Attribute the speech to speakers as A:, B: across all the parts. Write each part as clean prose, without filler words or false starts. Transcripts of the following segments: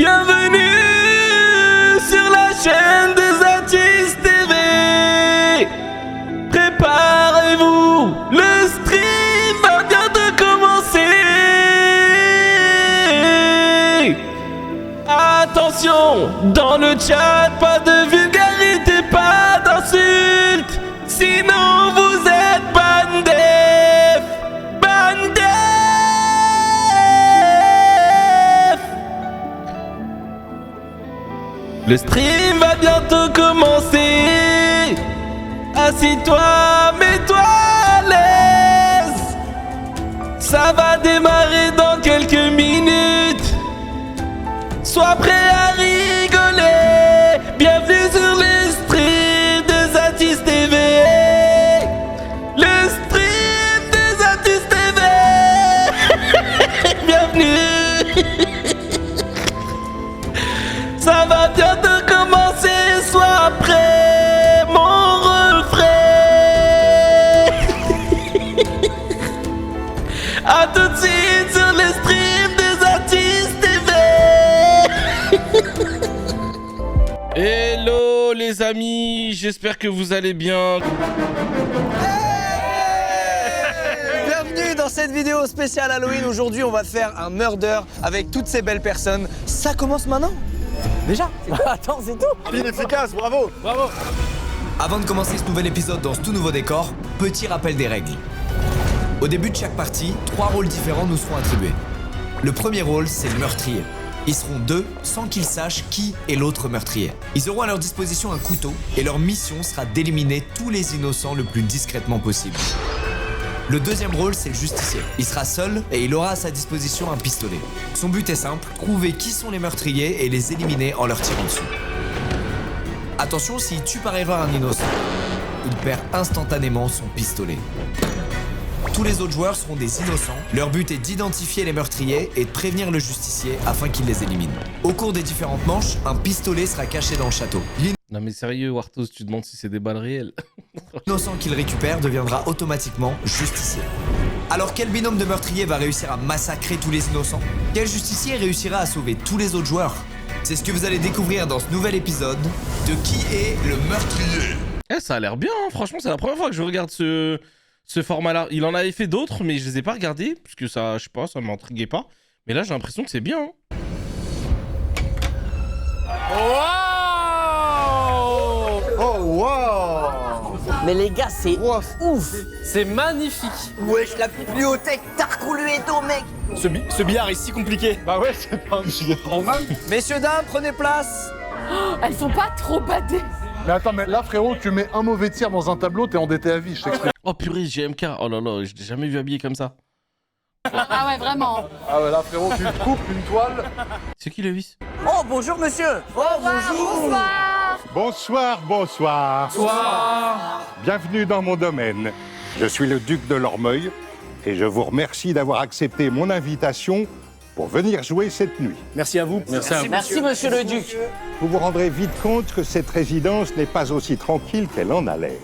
A: Bienvenue sur la chaîne des Atis TV. Préparez-vous, le stream va bientôt commencer. Attention, dans le chat, pas de vulgarité, pas d'insultes. Sinon vous êtes bandef. Bandef. Le stream va bientôt commencer. Assis-toi, mets-toi à l'aise. Ça va démarrer dans quelques minutes. Sois prêt à rigoler. Bienvenue sur le stream des Atis TV. Le stream des Atis TV. Bienvenue. Ça va bientôt commencer. Sois prêt, mon refrain. A tout de suite sur le stream des Atis TV. Hello les amis, j'espère que vous allez bien.
B: Bienvenue dans cette vidéo spéciale Halloween. Aujourd'hui, on va faire un murder avec toutes ces belles personnes. Ça commence maintenant? Déjà? Attends, c'est tout.
C: Bien efficace, bravo.
B: Bravo. Avant de commencer ce nouvel épisode dans ce tout nouveau décor, petit rappel des règles. Au début de chaque partie, 3 rôles différents nous seront attribués. Le premier rôle, c'est le meurtrier. Ils seront 2 sans qu'ils sachent qui est l'autre meurtrier. Ils auront à leur disposition un couteau et leur mission sera d'éliminer tous les innocents le plus discrètement possible. Le deuxième rôle, c'est le justicier. Il sera seul et il aura à sa disposition un pistolet. Son but est simple, trouver qui sont les meurtriers et les éliminer en leur tirant dessus. Attention, s'il tue par erreur un innocent, il perd instantanément son pistolet. Tous les autres joueurs seront des innocents. Leur but est d'identifier les meurtriers et de prévenir le justicier afin qu'il les élimine. Au cours des différentes manches, un pistolet sera caché dans le château.
A: Non mais sérieux Wartos, tu demandes si c'est des balles réelles.
B: L'innocent qu'il récupère deviendra automatiquement justicier. Alors quel binôme de meurtriers va réussir à massacrer tous les innocents? Quel justicier réussira à sauver tous les autres joueurs? C'est ce que vous allez découvrir dans ce nouvel épisode de Qui est le meurtrier?
A: Eh, ça a l'air bien, hein. Franchement c'est la première fois que je regarde ce format-là. Il en avait fait d'autres, mais je les ai pas regardés, parce que ça, je sais pas, ça m'intriguait pas. Mais là j'ai l'impression que c'est bien. Hein.
C: Oh wow.
D: Mais les gars, c'est ouf.
E: C'est magnifique.
D: Wesh, la bibliothèque Tarkouluedo, mec.
E: Ce billard est si compliqué.
C: Bah ouais, c'est pas un gilet normal.
B: Messieurs, dames, prenez place.
F: Elles sont pas trop badées.
C: Mais attends, mais là frérot, tu mets un mauvais tir dans un tableau, t'es endetté à vie, je t'explique.
A: Oh purée, GMK. Oh là là, je l'ai jamais vu habillé comme ça.
F: Ah ouais, vraiment.
C: Ah ouais, là frérot, tu te coupes une toile.
A: C'est qui le vice?
D: Oh, bonjour, monsieur. Oh, bonjour.
F: Bonsoir.
G: Bonsoir. Bienvenue dans mon domaine. Je suis le duc de Lormeuil et je vous remercie d'avoir accepté mon invitation pour venir jouer cette nuit.
E: Merci à vous.
D: Merci, monsieur le duc.
G: Vous vous rendrez vite compte que cette résidence n'est pas aussi tranquille qu'elle en a l'air.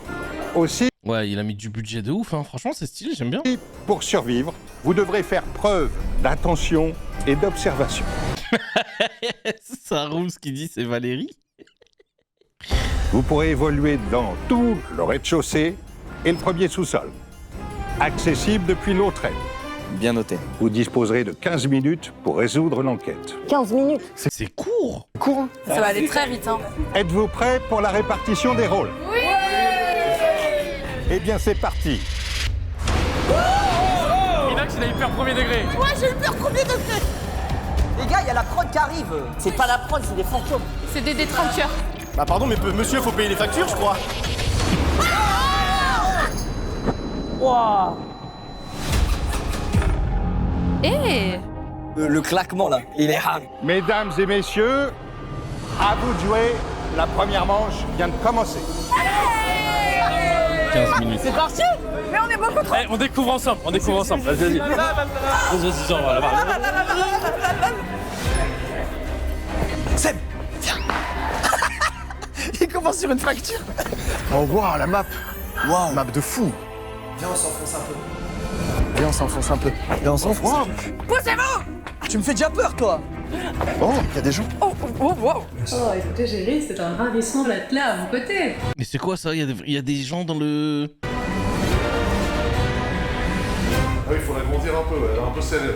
G: Aussi,
A: Ouais, il a mis du budget de ouf, hein. Franchement c'est stylé, j'aime bien.
G: pour survivre, vous devrez faire preuve d'attention et d'observation.
A: Ça roule, ce qu'il dit, c'est Valérie.
G: Vous pourrez évoluer dans tout le rez-de-chaussée et le premier sous-sol. Accessible depuis l'autre aile.
B: Bien noté.
G: Vous disposerez de 15 minutes pour résoudre l'enquête.
D: 15 minutes.
A: C'est court.
F: Ça va aller très vite, hein.
G: Êtes-vous prêts pour la répartition des rôles? Oui. Eh bien, c'est parti.
E: Inox, il a eu peur premier degré.
D: Ouais, j'ai eu peur premier degré. Les gars, il y a la prod qui arrive. C'est pas la prod, c'est des fantômes.
F: C'est des détraqueurs.
E: Bah pardon, mais monsieur, faut payer les factures, je crois.
D: Waouh.
F: Eh
B: Le claquement là, il est hard.
G: Mesdames et messieurs, à vous de jouer. La première manche vient de commencer.
A: 15 minutes.
D: C'est parti. Mais on est beaucoup trop.
E: On découvre ensemble, Vas-y. Vas-y, genre, là-bas.
B: Seb, viens. Il commence sur une fracture.
C: Oh wow, la map.
B: Waouh.
C: Map de fou.
B: Viens, on s'enfonce un peu. Viens, on s'enfonce un peu.
C: Poussez-vous.
B: Tu me fais déjà peur, toi.
H: Oh, il y a des gens.
I: Oh, écoutez, chérie, c'est un ravissement d'être là à mon côté.
A: Mais c'est quoi ça? Il y a des gens dans le...
C: Ah oui, il faut l'agrandir un peu, elle est un peu serrée.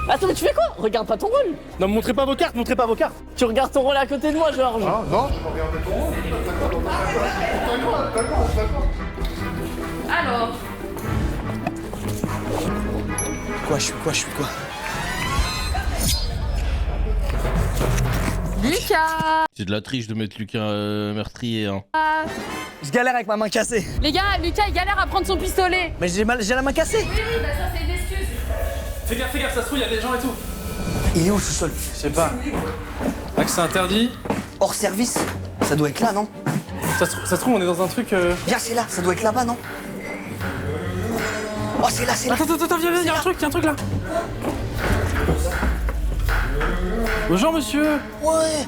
D: Attends, mais tu fais quoi? Regarde pas ton rôle.
E: Non, montrez pas vos cartes, montrez pas vos cartes.
D: Tu regardes ton rôle à côté de moi, Georges.
C: Ah non, je me regardais ton rôle. D'accord.
I: Alors,
H: Je suis quoi
F: Lucas.
A: C'est de la triche de mettre Lucas meurtrier, hein.
D: Je galère avec ma main cassée.
F: Les gars, Lucas, il galère à prendre son pistolet.
D: Mais j'ai la main cassée.
F: Oui, bah ça, c'est une excuse.
E: Fais gaffe, ça se trouve, il y a des gens et tout.
D: Il est où le sous-sol?
E: Je sais pas. Accès interdit.
D: Hors service? Ça doit être là, non?
E: Ça se trouve, on est dans un truc.
D: Viens, c'est là, ça doit être là-bas, non? Oh, c'est là.
E: Attends, viens, il y a un truc là. Bonjour, monsieur.
D: Ouais.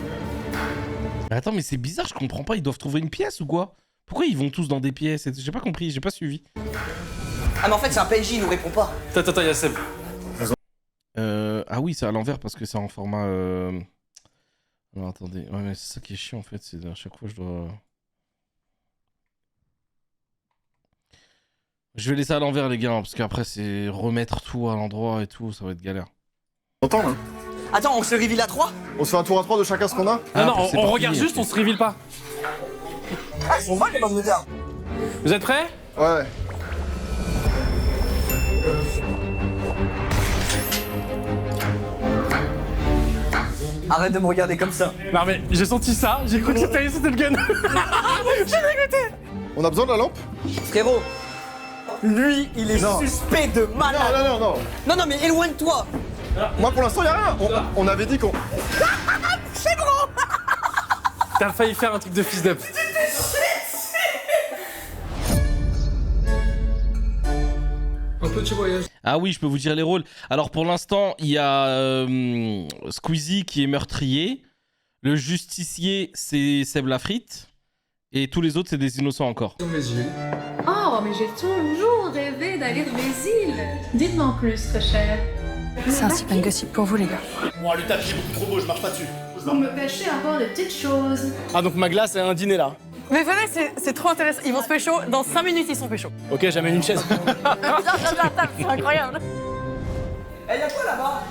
A: Mais attends, mais c'est bizarre, je comprends pas, ils doivent trouver une pièce ou quoi? Pourquoi ils vont tous dans des pièces? J'ai pas compris, j'ai pas suivi.
D: Ah, mais en fait, c'est un PNJ, il nous répond pas.
E: Attends, il y a Seb.
A: Ah oui, c'est à l'envers parce que c'est en format... Alors attendez, ouais mais c'est ça qui est chiant en fait, c'est à chaque fois je dois... Je vais laisser à l'envers les gars, hein, parce qu'après c'est remettre tout à l'endroit et tout, ça va être galère.
H: T'entends là?
D: Attends, on se reveal à 3?
H: On se fait un tour à 3 de chacun ce qu'on a?
E: Non,
A: c'est
E: on
A: pas
E: regarde
A: fini,
E: juste,
A: ok.
E: on se reveal pas.
D: Ah, ils sont mal les bonnes de garde.
E: Vous êtes prêts?
H: Ouais.
D: Arrête de me regarder comme ça.
E: Non mais j'ai senti ça, j'ai cru que c'était le gun. J'ai dégoûté.
H: On a besoin de la lampe?
D: Frérot, lui, il est
H: Non.
D: suspect de malade.
H: Non.
D: Non, mais éloigne-toi.
H: Moi pour l'instant, y a rien. On avait dit qu'on...
D: C'est bon.
E: T'as failli faire un truc de fils d'up.
A: Ah oui, je peux vous dire les rôles. Alors pour l'instant, il y a Squeezie qui est meurtrier, le justicier c'est Seb Lafrite, et tous les autres c'est des innocents encore.
I: oh, mais j'ai toujours rêvé d'aller dans les îles. Dites-moi en plus, très cher.
F: C'est un super gossip pour vous, les gars.
E: Bon, le tapis est beaucoup trop beau, je marche pas dessus.
I: Pour me pêcher encore des petites choses.
E: Ah donc ma glace, c'est un dîner là.
I: Mais venez, c'est trop intéressant. Ils vont se pécho. Dans 5 minutes, ils sont pécho.
E: Ok, j'amène une chaise.
I: C'est incroyable.
D: Eh, y'a quoi là-bas?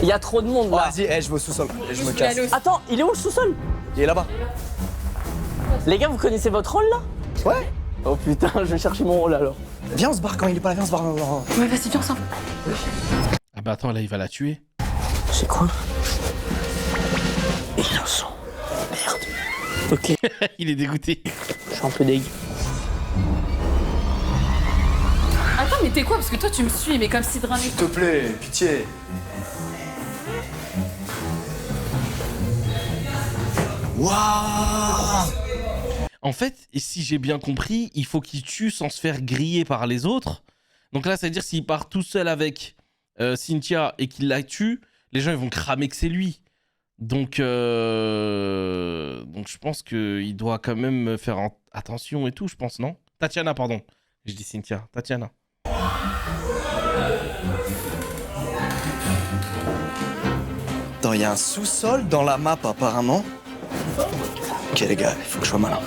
D: Il y a trop de monde là.
H: Vas-y, je vais au sous-sol. Et je me casse.
D: Attends, il est où le sous-sol?
H: Il est là-bas.
D: Les gars, vous connaissez votre rôle là?
H: Ouais.
D: Oh putain, je vais chercher mon rôle alors.
H: Viens, on se barre quand il est pas là, viens, on se barre.
F: Ouais, vas-y, viens ensemble.
A: Ah bah attends, là il va la tuer.
D: C'est quoi? Innocent. Merde. Ok,
A: Il est dégoûté.
D: je suis un peu dégueu.
F: Attends, mais t'es quoi? Parce que toi, tu me suis, mais comme si de rien
H: S'il te plaît, pitié. Waouh!
A: En fait, et si j'ai bien compris, il faut qu'il tue sans se faire griller par les autres. Donc là, ça veut dire s'il part tout seul avec Cynthia et qu'il la tue, les gens ils vont cramer que c'est lui. Donc je pense qu'il doit quand même faire attention et tout, je pense, non? Tatiana, pardon. Je dis Cynthia. Tatiana.
H: Attends, il y a un sous-sol dans la map apparemment. Ok les gars, il faut que je sois malin.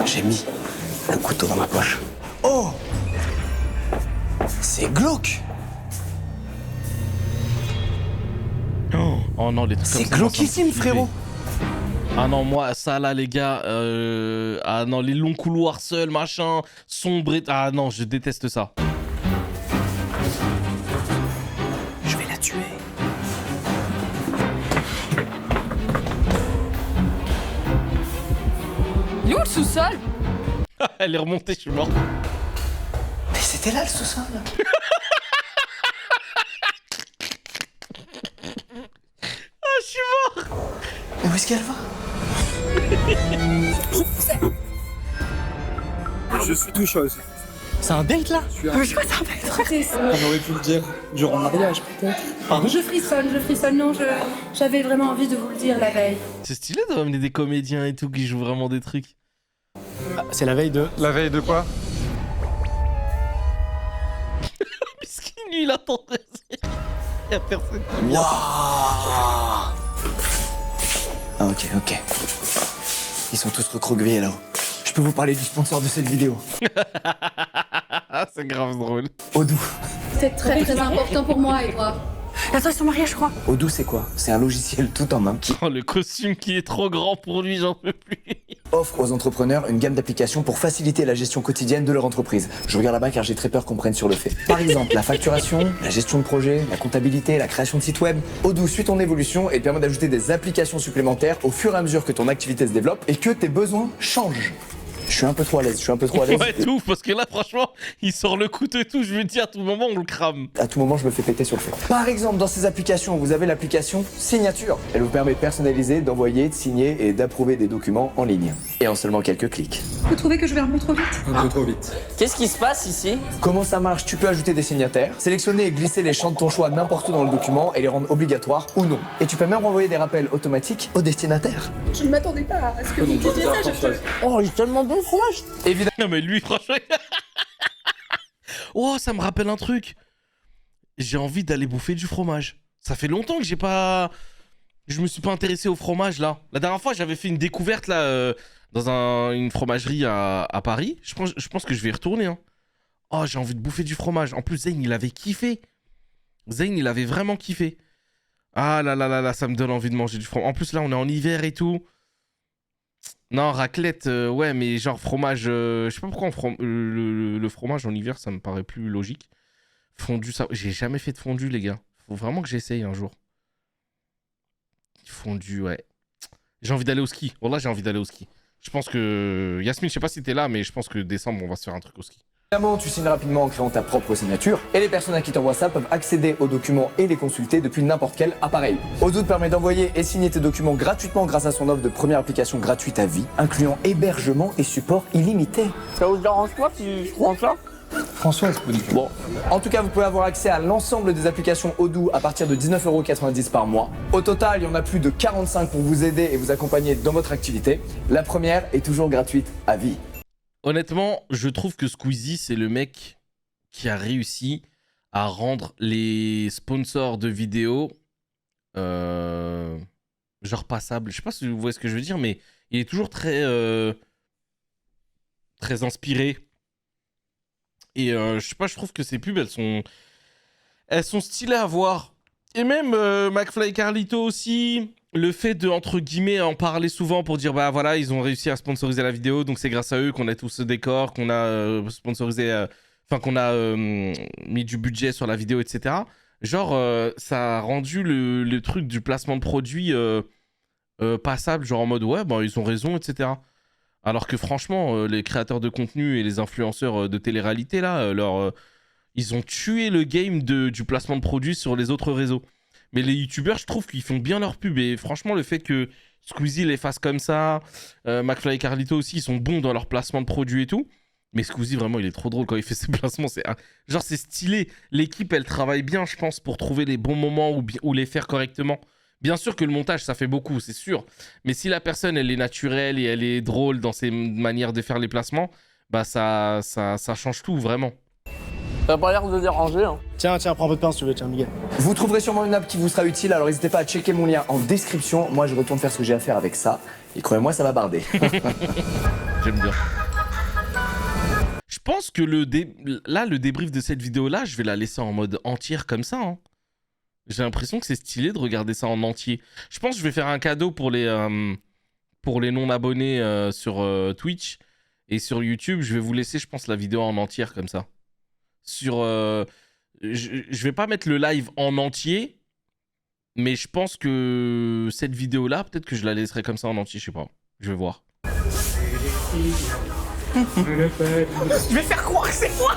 H: J'ai mis le couteau dans ma poche. Oh! C'est glauque!
A: Oh non, les trucs comme ça.
H: C'est glauquissime, frérot!
A: Ah non, moi, ça là, les gars. Ah non, les longs couloirs seuls, machin, sombre. Ah non, je déteste ça.
H: Je vais la tuer.
F: Il est où le sous-sol?
A: Elle est remontée, je suis mort.
H: Mais c'était là le sous-sol.
A: Ah, je suis mort.
H: Mais où est-ce qu'elle va? Je suis tout chose.
E: C'est un date là?
I: Mais je crois que ça va être triste.
E: J'aurais pu le dire durant le mariage peut-être. Pardon?
I: Je frissonne. Non, j'avais vraiment envie de vous le dire la veille.
A: C'est stylé de ramener des comédiens et tout qui jouent vraiment des trucs.
E: C'est la veille de.
C: La veille de quoi?
A: Puisqu'il lui, il attendait. Y a personne.
H: Waouh. Ah ok. Ils sont tous recroquevillés là-haut. Je peux vous parler du sponsor de cette vidéo.
A: C'est grave drôle.
H: Odoo.
I: C'est très très important pour moi, Edouard.
D: Attends, ils sont mariés, je crois.
H: Odoo, c'est quoi? C'est un logiciel tout en main qui
A: Oh, le costume qui est trop grand pour lui, j'en peux plus.
H: offre aux entrepreneurs une gamme d'applications pour faciliter la gestion quotidienne de leur entreprise. Je regarde là-bas car j'ai très peur qu'on prenne sur le fait. Par exemple, la facturation, la gestion de projet, la comptabilité, la création de sites web. Odoo suit ton évolution et te permet d'ajouter des applications supplémentaires au fur et à mesure que ton activité se développe et que tes besoins changent. Je suis un peu trop à l'aise,
A: Ouais, tout, parce que là, franchement, il sort le couteau et tout. Je me dis, à tout moment, on le crame.
H: À tout moment, je me fais péter sur le fait. Par exemple, dans ces applications, vous avez l'application Signature. Elle vous permet de personnaliser, d'envoyer, de signer et d'approuver des documents en ligne. Et en seulement quelques clics.
I: Vous trouvez que je vais un peu trop vite?
H: Un peu trop vite.
D: Qu'est-ce qui se passe ici?
H: Comment ça marche? Tu peux ajouter des signataires, sélectionner et glisser les champs de ton choix n'importe où dans le document et les rendre obligatoires ou non. Et tu peux même renvoyer des rappels automatiques au destinataire.
I: Je ne m'attendais pas à ce que vous disiez ça.
D: Oh, il est tellement bon fromage.
A: Non, mais lui, franchement. Oh, ça me rappelle un truc. J'ai envie d'aller bouffer du fromage. Ça fait longtemps que je me suis pas intéressé au fromage là. La dernière fois, j'avais fait une découverte là dans une fromagerie à Paris. Je pense que je vais y retourner. Hein. Oh, j'ai envie de bouffer du fromage. En plus, Zayn, il avait kiffé. Zayn, il avait vraiment kiffé. Ah là là là là, ça me donne envie de manger du fromage. En plus, là, on est en hiver et tout. Non, raclette, ouais, mais genre fromage... je sais pas pourquoi le fromage en hiver, ça me paraît plus logique. Fondu, ça... J'ai jamais fait de fondu, les gars. Faut vraiment que j'essaye un jour. Fondu, ouais. J'ai envie d'aller au ski. Voilà, j'ai envie d'aller au ski. Je pense que... Yasmine, je sais pas si t'es là, mais je pense que décembre, on va se faire un truc au ski.
H: Évidemment, tu signes rapidement en créant ta propre signature et les personnes à qui t'envoient ça peuvent accéder aux documents et les consulter depuis n'importe quel appareil. Odoo te permet d'envoyer et signer tes documents gratuitement grâce à son offre de première application gratuite à vie, incluant hébergement et support illimité.
D: Ça vous dérange pas si je prends ça?
H: François, est bon. En tout cas, vous pouvez avoir accès à l'ensemble des applications Odoo à partir de 19,90 € par mois. Au total, il y en a plus de 45 pour vous aider et vous accompagner dans votre activité. La première est toujours gratuite à vie.
A: Honnêtement, je trouve que Squeezie, c'est le mec qui a réussi à rendre les sponsors de vidéos genre passables. Je sais pas si vous voyez ce que je veux dire, mais il est toujours très inspiré. Et je sais pas, je trouve que ces pubs, elles sont stylées à voir. Et même McFly et Carlito aussi, le fait de, entre guillemets, en parler souvent pour dire, bah voilà, ils ont réussi à sponsoriser la vidéo, donc c'est grâce à eux qu'on a tout ce décor, qu'on a sponsorisé, qu'on a mis du budget sur la vidéo, etc. Genre, ça a rendu le truc du placement de produits passable, genre en mode, ouais, bah ils ont raison, etc. Alors que franchement, les créateurs de contenu et les influenceurs de télé-réalité, là, ils ont tué le game du placement de produits sur les autres réseaux. Mais les youtubeurs, je trouve qu'ils font bien leur pub. Et franchement, le fait que Squeezie les fasse comme ça, McFly et Carlito aussi, ils sont bons dans leur placement de produits et tout. Mais Squeezie, vraiment, il est trop drôle quand il fait ses placements. Genre, c'est stylé. L'équipe, elle travaille bien, je pense, pour trouver les bons moments ou les faire correctement. Bien sûr que le montage, ça fait beaucoup, c'est sûr. Mais si la personne, elle est naturelle et elle est drôle dans ses manières de faire les placements, bah ça change tout, vraiment.
D: Ça a pas l'air de déranger, hein.
E: Tiens, prends un peu de pain si tu veux, tiens, Miguel.
H: Vous trouverez sûrement une app qui vous sera utile, alors n'hésitez pas à checker mon lien en description. Moi, je retourne faire ce que j'ai à faire avec ça. Et croyez-moi, ça va barder.
A: J'aime bien. Je pense que le débrief de cette vidéo-là, je vais la laisser en mode entière comme ça, hein. J'ai l'impression que c'est stylé de regarder ça en entier. Je pense que je vais faire un cadeau pour les non-abonnés sur Twitch et sur YouTube. Je vais vous laisser, je pense, la vidéo en entière comme ça. Je vais pas mettre le live en entier, mais je pense que cette vidéo-là, peut-être que je la laisserai comme ça en entier, je sais pas. Je vais voir.
D: Je vais faire croire que c'est moi.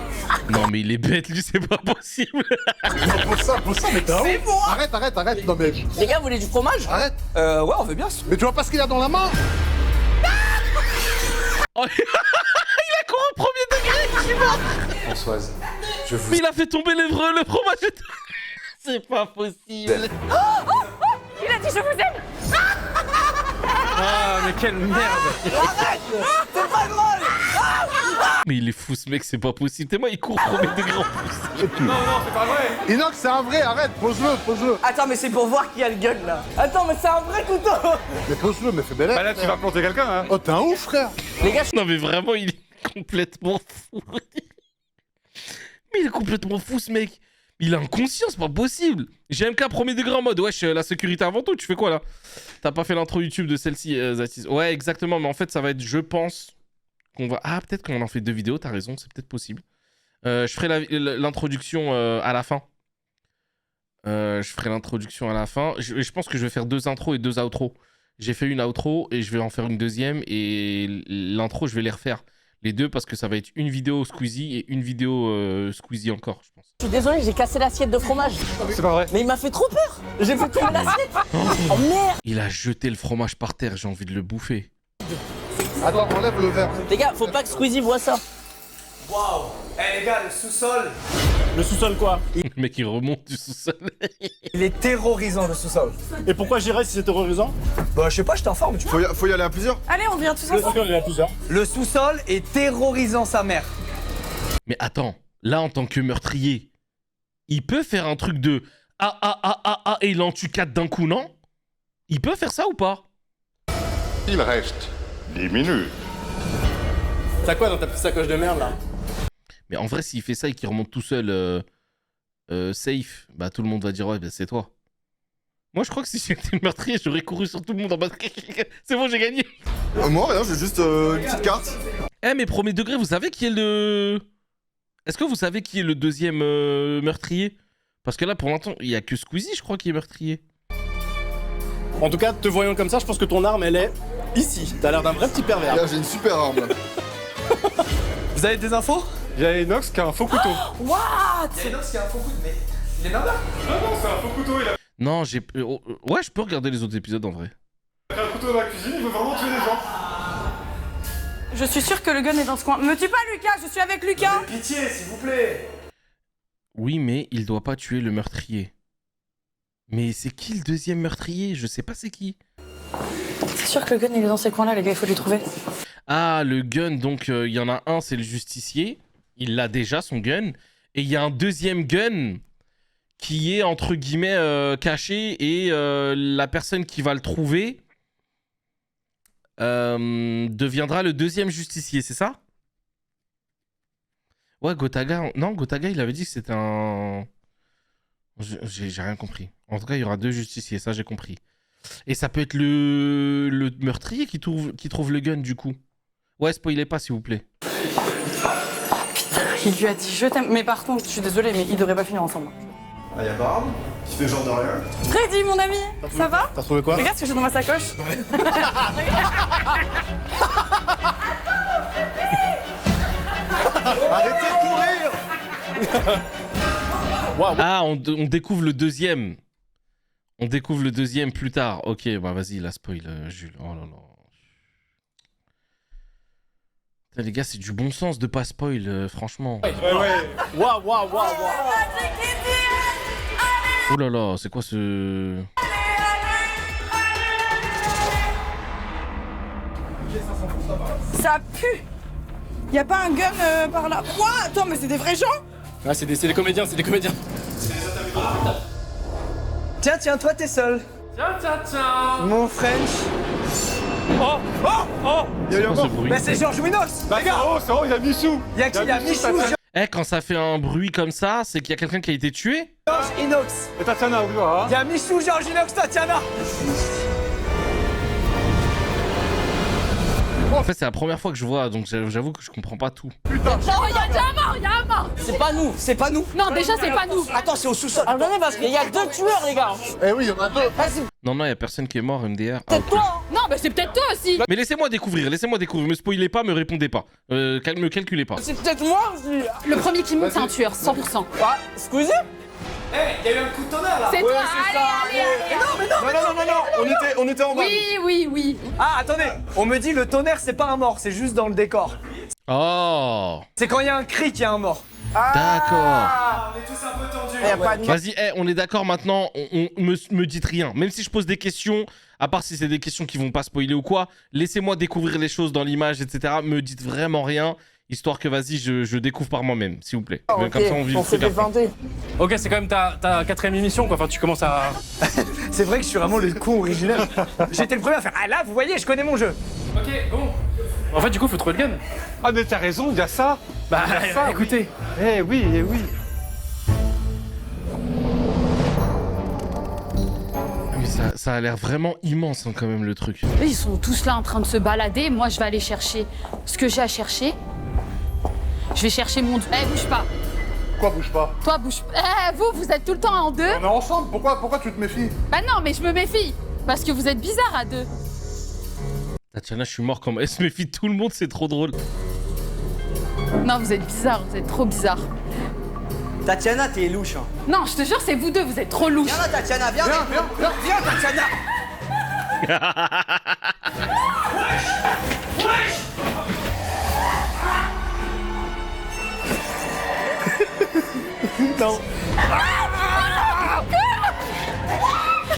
A: Non mais il est bête, lui, c'est pas possible.
C: Non, pour ça, mais t'as honte.
D: C'est moi.
C: Arrête. Non mais...
D: Les gars, vous voulez du fromage?
C: Arrête.
D: Ouais, on veut bien.
C: Mais tu vois pas ce qu'il a dans la main?
A: Oh, il a couru au premier degré, je suis mort.
H: Françoise, je vous...
A: Mais il a fait tomber le fromage. C'est pas possible.
F: Il a dit je vous aime.
E: Ah, mais quelle merde.
D: Arrête. C'est pas drôle.
A: Mais il est fou ce mec, c'est pas possible. Tellement il court premier degré en plus.
E: Non, c'est pas vrai.
C: Inox, c'est un vrai, arrête, pose-le, pose-le.
D: Attends, mais c'est pour voir qui a le gun là. Attends, mais c'est un vrai couteau.
C: Mais pose-le, mais fais belle.
E: Bah là, tu vas planter quelqu'un, hein.
C: Oh, t'es un ouf, frère.
D: Les gars,
A: Non mais vraiment, il est complètement fou. Mais il est complètement fou ce mec. Il est inconscient, c'est pas possible. GMK premier degré en mode, wesh, la sécurité avant tout, tu fais quoi là? T'as pas fait l'intro YouTube de celle-ci, Zatis? Ouais, exactement, mais en fait, ça va être, je pense, qu'on va... Ah, peut-être qu'on en fait 2 vidéos, t'as raison, c'est peut-être possible. Je ferai l'introduction à la fin. Je ferai l'introduction à la fin. Je pense que je vais faire 2 intros et 2 outros. J'ai fait une outro et je vais en faire une deuxième. Et l'intro, je vais les refaire. Les 2 parce que ça va être une vidéo Squeezie et une vidéo Squeezie encore, je pense.
D: je suis désolé, j'ai cassé l'assiette de fromage.
E: C'est pas vrai.
D: Mais il m'a fait trop peur. J'ai fait tomber l'assiette. Oh merde.
A: Il a jeté le fromage par terre, j'ai envie de le bouffer.
C: Attends, enlève le verre.
D: Les gars, faut pas que Squeezie voit ça.
B: Waouh. Eh les gars, le sous-sol.
E: Le sous-sol quoi?
A: Le mec, il remonte du sous-sol.
B: Il est terrorisant le sous-sol.
E: Et pourquoi j'irais si c'est terrorisant?
B: Bah je sais pas, je t'informe.
C: Faut y aller à plusieurs.
F: Allez, on vient tous
E: Ok,
F: ensemble.
E: on est à plusieurs.
B: Le sous-sol est terrorisant sa mère.
A: Mais attends, là, en tant que meurtrier, il peut faire un truc de et il en tue 4 d'un coup, non? Il peut faire ça ou pas?
G: Il reste 10 minutes.
E: T'as quoi dans ta petite sacoche de merde là?
A: Mais en vrai, s'il fait ça et qu'il remonte tout seul safe, bah tout le monde va dire ouais, bah, c'est toi. Moi, je crois que si j'étais le meurtrier, j'aurais couru sur tout le monde en mode c'est bon, j'ai gagné.
C: Moi, rien, j'ai juste une petite carte.
A: Eh, mais premier degré, vous savez qui est le... Est-ce que vous savez qui est le deuxième meurtrier? Parce que là, pour l'instant, il y a que Squeezie, je crois, qui est meurtrier.
E: En tout cas, te voyant comme ça, je pense que ton arme, elle est ici. T'as l'air d'un vrai petit pervers.
C: Là, j'ai une super arme. Là.
B: Vous avez des infos?
E: J'ai Inox qui a un faux couteau.
D: What?
B: Il y a Inox qui a un faux coup de mais. Il est là.
E: Non, c'est un faux couteau, il a
A: Non, j'ai... ouais, je peux regarder les autres épisodes, en vrai.
E: un couteau dans la cuisine, il veut vraiment tuer des gens.
F: Je suis sûre que le gun est dans ce coin. Me tue pas, Lucas, je suis avec Lucas.
B: Pitié, s'il vous plaît.
A: Oui, mais il doit pas tuer le meurtrier. Mais c'est qui le deuxième meurtrier? Je sais pas c'est qui.
F: C'est sûr que le gun il est dans ces coins-là, les gars, il faut lui trouver.
A: Ah, le gun, donc il y en a un, c'est le justicier. Il a déjà son gun. Et il y a un deuxième gun qui est, entre guillemets, caché. Et la personne qui va le trouver deviendra le deuxième justicier, c'est ça? Ouais, Gotaga... Non, Gotaga, il avait dit que c'était un... J'ai rien compris. En tout cas, il y aura 2 justiciers, ça j'ai compris. Et ça peut être le meurtrier qui trouve le gun, du coup. Ouais, spoilez pas, s'il vous plaît.
F: Il lui a dit je t'aime. Mais par contre, je suis désolée, mais ils devraient pas finir ensemble.
C: Ah, y'a Barbe qui fait genre de rien.
F: Freddy, mon ami, ça va?
E: T'as trouvé quoi?
F: Regarde ce que j'ai dans ma sacoche.
C: Arrêtez de courir.
A: Ah, on découvre le deuxième. On découvre le deuxième plus tard. Ok, bah vas-y, la spoil, Jules. Oh là là. Putain, les gars, c'est du bon sens de pas spoil, franchement.
E: Ouais. Waouh.
A: Oh là là, c'est quoi ce...
F: Ça pue. Y a pas un gun par là? Quoi? Attends, mais c'est des vrais gens?
E: Ah, c'est des comédiens, c'est des comédiens.
B: Tiens, toi t'es seul.
E: Tiens.
B: Mon French.
A: C'est quoi ce bruit?
B: Bah c'est Georges Winox.
E: Bah, gars, c'est bon, il y a Michou.
B: Y'a qui? Y'a Michou,
A: Eh, quand ça fait un bruit comme ça, c'est qu'il y a quelqu'un qui a été tué?
B: Georges Inox.
E: Et Tatiana, on voit, hein.
B: Y'a Michou, Georges Inox, Tatiana.
A: En fait, c'est la première fois que je vois, donc j'avoue que je comprends pas tout.
F: Non, y a déjà un mort,
D: C'est pas nous.
F: Non, déjà, c'est pas nous.
D: Attends, c'est au sous-sol. Attendez, parce qu'il y a 2 tueurs, les gars.
C: Eh oui, y'en a 2.
D: Vas-y,
A: Non, il y a personne qui est mort, MDR. Ah,
D: c'est
A: ok.
D: toi. Hein.
F: Non, mais c'est peut-être toi aussi.
A: Mais laissez-moi découvrir. Me spoilez pas, me répondez pas. Me calculez pas.
D: C'est peut-être moi aussi.
F: Le premier qui monte, c'est un tueur, 100%.
D: Ah, Squeezie? Eh, y'a eu un coup de tonnerre là.
F: C'est toi, allez.
C: On était en bas.
F: Oui.
B: Ah, attendez. On me dit le tonnerre, c'est pas un mort, c'est juste dans le décor.
A: Oh,
B: C'est quand il y a un cri qu'il y a un mort.
A: d'accord.
B: Ah, on est tous un peu tendus.
D: Y a pas de...
A: Vas-y, on est d'accord maintenant. Me dites rien. Même si je pose des questions, à part si c'est des questions qui vont pas spoiler ou quoi, laissez-moi découvrir les choses dans l'image, etc. Me dites vraiment rien, Histoire que, vas-y, je découvre par moi-même, s'il vous plaît.
F: Ok,
A: Comme ça, on vit le
F: on fait
A: truc
F: des
A: après.
F: 22.
E: Ok, c'est quand même ta 4ème émission, quoi. Enfin, tu commences à...
H: C'est vrai que je suis vraiment le con original. J'étais le premier à faire ah là, vous voyez, je connais mon jeu.
E: Ok, bon. En fait, du coup, faut trouver le gun.
G: Ah, mais t'as raison, il y a ça.
E: Bah, écoutez.
G: Eh oui, eh oui.
A: Mais ça a l'air vraiment immense, hein, quand même, le truc.
I: Ils sont tous là en train de se balader. Moi, je vais aller chercher ce que j'ai à chercher. Je vais chercher mon... Eh, bouge pas.
C: Quoi, bouge pas?
I: Toi, bouge pas. Eh, vous êtes tout le temps en deux.
C: On est ensemble, pourquoi tu te méfies?
I: Bah non, mais je me méfie. Parce que vous êtes bizarres à deux.
A: Tatiana, je suis mort comme... Elle se méfie de tout le monde, c'est trop drôle.
I: Non, vous êtes bizarres, vous êtes trop bizarres.
D: Tatiana, t'es louche. Hein.
I: Non, je te jure, c'est vous deux, vous êtes trop louches.
D: Viens là, Tatiana, viens. Viens, Tatiana.
E: Non.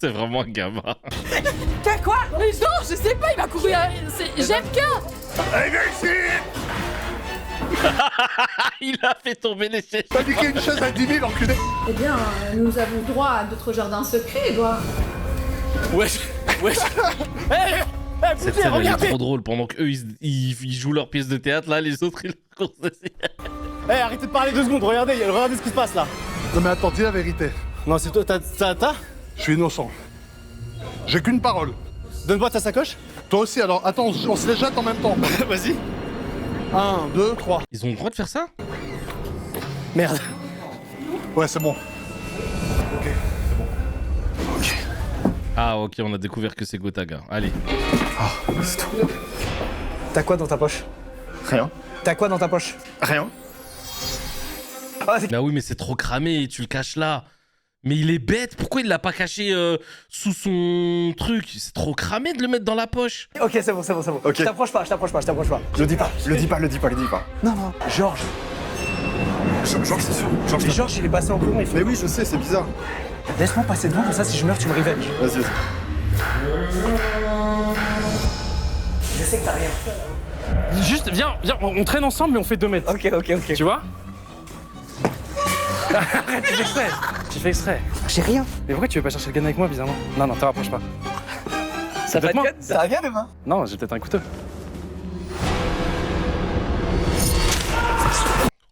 A: C'est vraiment un gamin.
I: T'as quoi? Mais non, je sais pas, il m'a couru à... J'aime que...
C: Allez, viens ici!
A: Il a fait tomber les chaises.
C: T'as niqué une chaise à 10 000, enculé!
I: Eh bien, nous avons droit à d'autres jardins secrets, Edouard.
E: Wesh.
A: Cette scène, elle est trop drôle. Pendant qu'eux, ils jouent leur pièce de théâtre, là, les autres, ils courent dessus.
E: Arrêtez de parler 2 secondes, regardez ce qui se passe, là.
C: Non mais attends, dis la vérité.
E: Non, c'est toi, t'as...
C: Je suis innocent. J'ai qu'une parole.
E: Donne-moi ta sacoche.
C: Toi aussi, alors attends, on se les jette en même temps.
E: Vas-y.
C: 1, 2, 3.
A: Ils ont le droit de faire ça?
E: Merde.
C: Ouais, c'est bon.
A: Ah, ok, on a découvert que c'est Gotaga. Allez.
H: T'as quoi dans ta poche?
E: Rien.
H: T'as quoi dans ta poche?
E: Rien.
A: Bah oui, mais c'est trop cramé, tu le caches là. Mais il est bête, pourquoi il l'a pas caché sous son truc? C'est trop cramé de le mettre dans la poche.
H: Ok, c'est bon.
E: Ok.
H: Je t'approche pas.
E: Le dis pas.
H: Non. Georges, c'est sûr. Georges, il est passé en courant, il fait...
E: Mais oui, je sais, c'est bizarre.
H: Laisse-moi passer devant, comme ça, si je meurs, tu me réveilles.
E: Vas-y.
H: Je sais que t'as rien.
E: Juste, viens, on traîne ensemble, mais on fait 2 mètres.
H: Ok.
E: Tu vois? Arrête, tu fais exprès.
H: J'ai rien.
E: Mais pourquoi tu veux pas chercher le gun avec moi, bizarrement? Non, te rapproche pas.
H: Ça va
E: Peut-être moi.
H: Ça va bien demain?
E: Non, j'ai peut-être un couteau.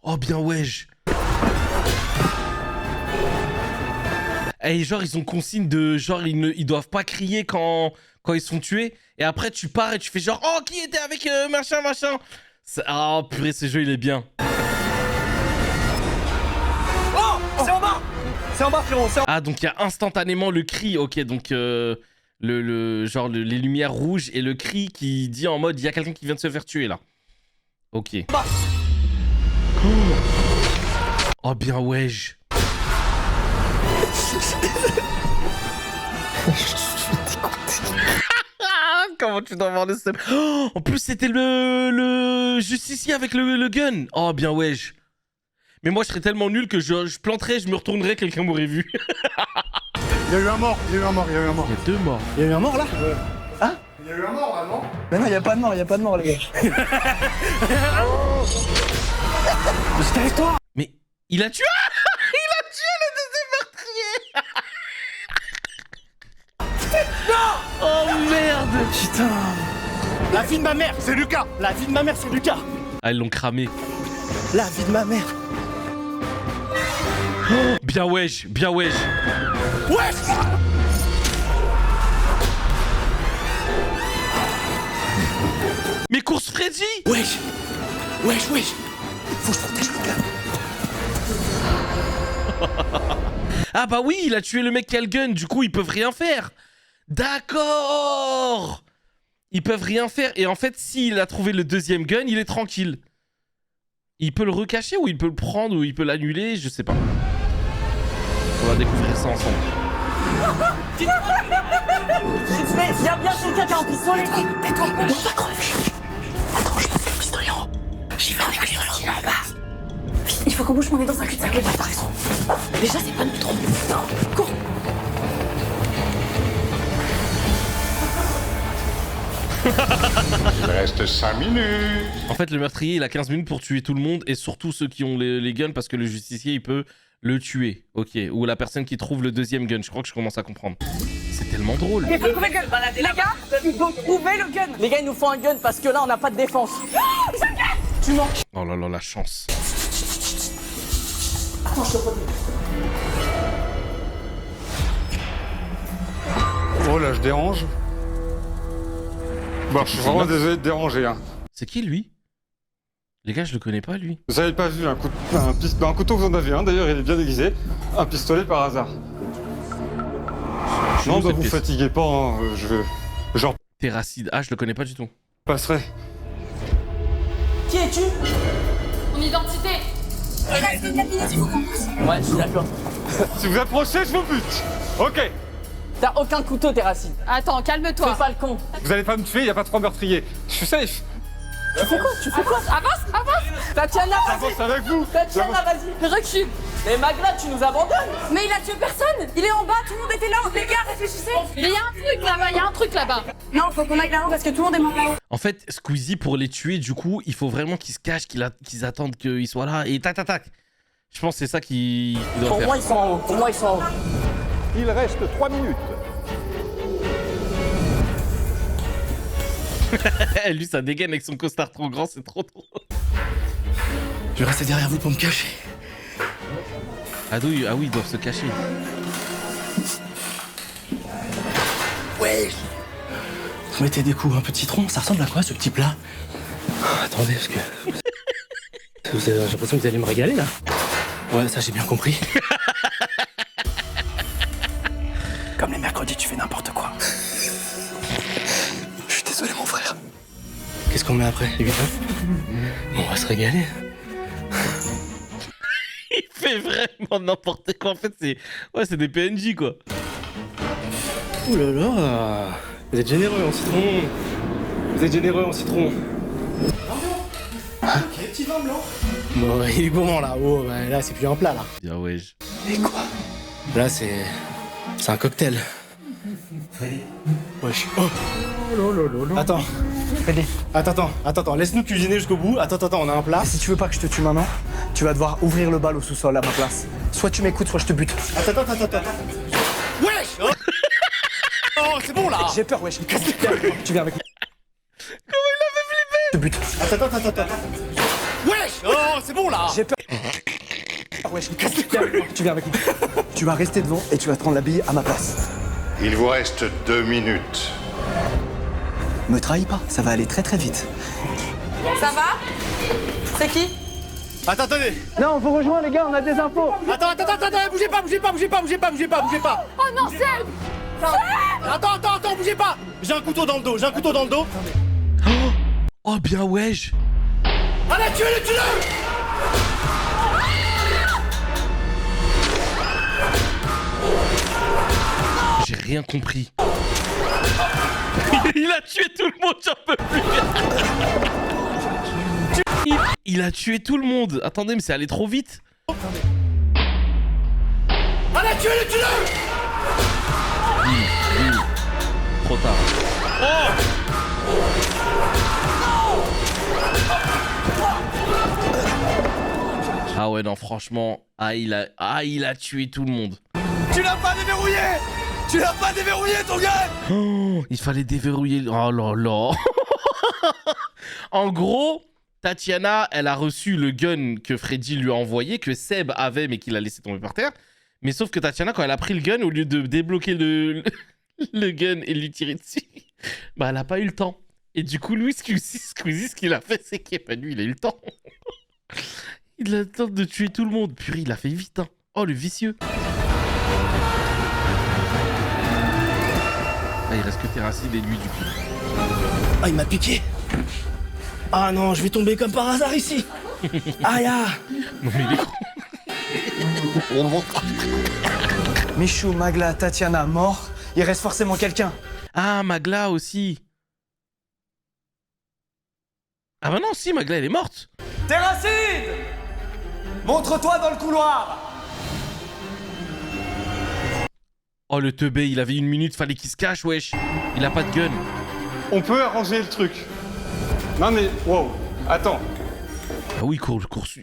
A: Oh bien wesh. Et genre ils ont consigne de genre ils doivent pas crier quand ils sont tués. Et après tu pars et tu fais genre oh qui était avec machin. Ah oh, purée ce jeu il est bien.
D: Oh, c'est en bas. C'est en bas, frérot.
A: Ah donc il y a instantanément le cri. Ok donc les lumières rouges et le cri qui dit en mode il y a quelqu'un qui vient de se faire tuer là. Ok. Oh bien wesh. Comment tu dois avoir le seum. Oh, en plus c'était le justicier avec le gun. Oh bien wesh. Mais moi je serais tellement nul que je planterais, je me retournerais, quelqu'un m'aurait vu.
C: Il y a eu un mort.
A: Il y a 2 morts.
E: Il y a eu un mort là?
C: Il y a eu un mort là, non?
H: Mais non, y a pas de mort, les gars.
E: J'étais avec toi.
A: Mais il a tué. Il a tué le deuxième meurtrier. Non. Oh merde.
E: Putain. La vie de ma mère.
C: C'est Lucas.
E: La vie de ma mère, c'est Lucas.
A: Ah ils l'ont cramé.
E: La vie de ma mère.
A: Oh, bien wesh.
E: Wesh.
A: Mais course Freddy.
E: Wesh. Faut que je protège Lucas.
A: Ah bah oui, il a tué le mec qui a le gun, du coup ils peuvent rien faire. D'accord. Ils peuvent rien faire. Et en fait, s'il a trouvé le deuxième gun, il est tranquille. Il peut le recacher ou il peut le prendre ou il peut l'annuler, je sais pas. On va découvrir ça ensemble.
D: Il y a bien quelqu'un qui a un pistolet.
H: Tais-toi, on va crever. Attends, je passe le pistolet en haut. J'y vais avec les pistolet en bas.
I: Il faut qu'on bouge, on est dans un cul-de-sac.
H: T'as raison.
I: Déjà, c'est pas notre trompe. Non, cours.
G: Il reste 5 minutes.
A: En fait, le meurtrier, il a 15 minutes pour tuer tout le monde et surtout ceux qui ont les guns parce que le justicier, il peut le tuer. Ok. Ou la personne qui trouve le deuxième gun. Je crois que je commence à comprendre. C'est tellement drôle.
F: Il faut trouver le gun. Les gars, il faut trouver le gun.
D: Les gars, il nous faut un gun parce que là, on n'a pas de défense.
F: Tu mens.
A: Oh là là, la chance.
D: Attends, je te protège.
J: Oh là, je dérange. Bon, je suis vraiment désolé de déranger. Hein.
A: C'est qui lui? Les gars, je le connais pas lui.
J: Vous avez pas vu un couteau, vous en avez un, d'ailleurs il est bien déguisé. Un pistolet par hasard. Non, bah, vous fatiguez pas, hein. Genre.
A: Terracide. Ah, je le connais pas du tout.
J: Passerai.
D: Qui es-tu?
I: Mon identité.
F: Reste 4 minutes, il faut qu'on pousse.
D: Ouais, je suis d'accord.
J: Si vous approchez, je vous bute. Ok.
D: T'as aucun couteau, Terracide.
I: Attends, calme-toi.
D: Fais pas le con.
J: Vous allez pas me tuer, y a pas 3 meurtriers. Je suis safe.
D: Tu fais quoi? Tu fais quoi?
I: Avance.
D: Tatiana,
J: J'avance avec vous.
D: Tatiana, vas-y.
I: Recule.
D: Mais Magla, tu nous abandonnes.
F: Mais il a tué personne. Il est en bas, tout le monde était là. Les gars, réfléchissez.
I: Mais il y a un truc là-bas,
F: Non, faut qu'on aille là-haut parce que tout le monde est mort là-haut.
A: En fait, Squeezie, pour les tuer, du coup, il faut vraiment qu'ils se cachent, qu'ils attendent qu'ils soient là et tac, tac, tac. Je pense que c'est ça qu'il doit
D: Pour
A: faire.
D: moi, ils sont en haut. Pour moi, ils sont en haut.
G: Il reste 3 minutes.
A: Lui, ça dégaine avec son costard trop grand, c'est trop drôle.
B: Je vais rester derrière vous pour me cacher.
A: Ah oui, ils doivent se cacher.
B: Ouais. Vous mettez des coups un peu de citron, ça ressemble à quoi ce petit plat?
K: Attendez, parce que... J'ai l'impression que vous allez me régaler, là.
B: Ouais, ça j'ai bien compris. Comme les mercredis, tu fais n'importe quoi. Je suis désolé, mon frère.
K: Qu'est-ce qu'on met après, les huîtres? On va se régaler.
A: Il fait vraiment n'importe quoi. En fait, c'est des PNJ, quoi.
K: Ouh là là. Vous êtes généreux en citron. Vous êtes généreux en citron.
B: Ok, petit vin blanc.
K: Bon, il est gourmand, là. Oh, bah, là, c'est plus un plat, là.
A: Bien, ouais.
B: Et quoi?
K: Là, c'est un cocktail. Wesh. Oh. Attends. Attends, laisse-nous cuisiner jusqu'au bout. Attends, on a un plat.
H: Et si tu veux pas que je te tue maintenant, tu vas devoir ouvrir le bal au sous-sol à ma place. Soit tu m'écoutes, soit je te bute.
K: Attends. Wesh. Oh, c'est bon, là.
H: J'ai peur, wesh. Tu viens avec moi.
A: Comment il a fait flipper?
H: Je te bute.
K: Attends. Wesh. Oh, c'est bon, là.
H: J'ai peur. Wesh. Tu viens avec moi. Tu vas rester devant et tu vas te prendre la bille à ma place.
G: Il vous reste 2 minutes.
H: Me trahis pas, ça va aller très très vite.
F: Ça va?
D: C'est qui?
K: Attendez.
H: Non, on vous rejoint les gars, on a des infos.
K: Attends, bougez pas.
I: Oh non, Seb.
K: Attends, bougez pas. J'ai un couteau dans le dos.
A: Oh, bien, wesh.
K: Allez, tuez-le.
A: J'ai rien compris. Il a tué tout le monde, j'en peux plus. Il a tué tout le monde. Attendez, mais c'est allé trop vite.
K: Allez, tuez-le.
A: Trop tard. Ah ouais, non, franchement. Il a tué tout le monde.
B: Tu l'as pas déverrouillé! Tu l'as pas déverrouillé ton gars!
A: Oh, il fallait déverrouiller. Oh là là. En gros, Tatiana, elle a reçu le gun que Freddy lui a envoyé, que Seb avait mais qu'il a laissé tomber par terre. Mais sauf que Tatiana, quand elle a pris le gun, au lieu de débloquer le gun et lui tirer dessus, bah elle a pas eu le temps. Et du coup, lui, Squeezie, ce qu'il a fait, c'est qu'il a pas lui, il a eu le temps. Il a le temps de tuer tout le monde. Purée, il a fait vite, hein. Oh, le vicieux. Ah, il reste que Terracide et lui, du coup.
K: Ah, il m'a piqué. Ah non, je vais tomber comme par hasard ici. Aïe.
A: Non, mais il est con.
H: Michou, Magla, Tatiana, mort. Il reste forcément quelqu'un.
A: Ah, Magla aussi. Ah bah non, si, Magla, elle est morte.
B: Terracide! Montre-toi dans le couloir!
A: Oh, le teubé, il avait 1 minute, fallait qu'il se cache, wesh. Il a pas de gun.
J: On peut arranger le truc. Non mais, wow, attends.
A: Ah oui,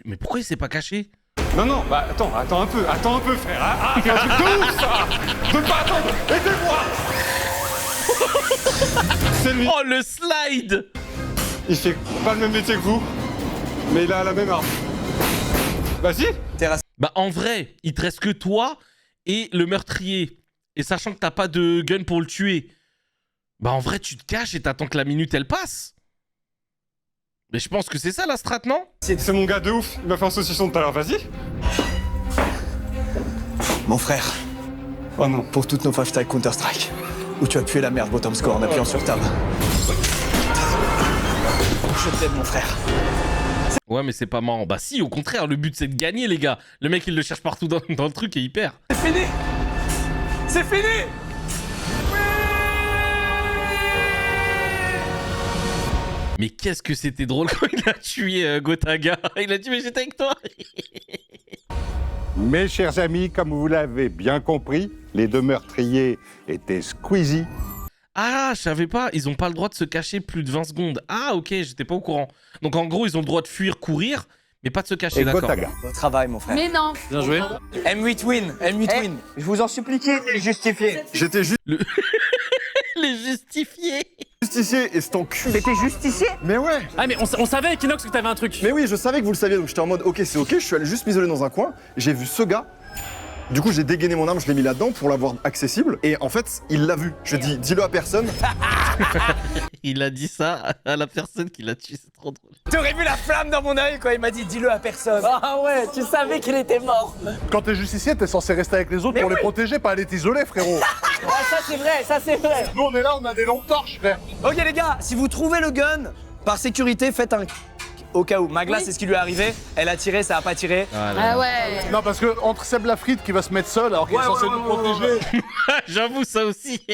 A: mais pourquoi il s'est pas caché?
J: Non, bah attends un peu, frère. Ah, c'est un truc de ouf, ça. De pas attendre, aidez-moi. C'est lui.
A: Oh, le slide.
J: Il fait pas le même métier que vous, mais il a la même arme. Vas-y.
A: Bah en vrai, il te reste que toi et le meurtrier. Et sachant que t'as pas de gun pour le tuer, bah en vrai, tu te caches et t'attends que la minute, elle passe. Mais je pense que c'est ça la strat, non?
J: C'est mon gars de ouf, il m'a fait un saucisson tout à l'heure, vas-y.
H: Mon frère.
J: Oh non.
H: Pour toutes nos hashtags Counter-Strike, où tu as pué la merde bottom score en appuyant sur tab. Je t'aime, mon frère.
A: Ouais, mais c'est pas marrant. Bah si, au contraire, le but c'est de gagner, les gars. Le mec, il le cherche partout dans le truc et il perd.
H: C'est fini. C'est fini.
A: Mais qu'est-ce que c'était drôle quand il a tué Gotaga. Il a dit, mais j'étais avec toi.
G: Mes chers amis, comme vous l'avez bien compris, les deux meurtriers étaient Squeezie.
A: Ah, je savais pas. Ils ont pas le droit de se cacher plus de 20 secondes. Ah, ok, j'étais pas au courant. Donc en gros, ils ont le droit de fuir, courir, mais pas de se cacher,
G: Et
A: d'accord.
G: Gotaga.
H: Bon travail, mon frère.
I: Mais non.
K: Bien joué.
H: M8 win. M8 win.
D: Je vous en supplie, qui est justifié?
J: J'étais
A: Les justifiés.
L: Justicier et c'est en cul.
D: T'étais justicier?
L: Mais ouais.
K: Ah mais on savait, Equinox, que t'avais un truc.
L: Mais oui, je savais que vous le saviez, donc j'étais en mode ok, c'est ok, je suis allé juste m'isoler dans un coin, j'ai vu ce gars. Du coup, j'ai dégainé mon arme, je l'ai mis là-dedans pour l'avoir accessible. Et en fait, il l'a vu. Je dis, dis-le à personne.
A: Il a dit ça à la personne qui l'a tué, c'est trop drôle.
H: T'aurais vu la flamme dans mon œil quand il m'a dit dis-le à personne.
D: Ah ouais, tu savais qu'il était mort.
C: Quand t'es justicier, t'es censé rester avec les autres pour les protéger, pas aller t'isoler, frérot.
D: Ah, ça c'est vrai, ça c'est vrai.
C: Nous, on est là, on a des longues torches, frère.
H: Ok les gars, si vous trouvez le gun, par sécurité, faites un au cas où. Magla, c'est ce qui lui est arrivé. Elle a tiré, ça a pas tiré.
I: Ah ouais.
C: Non, parce que entre Seb Lafrite qui va se mettre seul alors qu'il est censé nous protéger.
A: J'avoue ça aussi.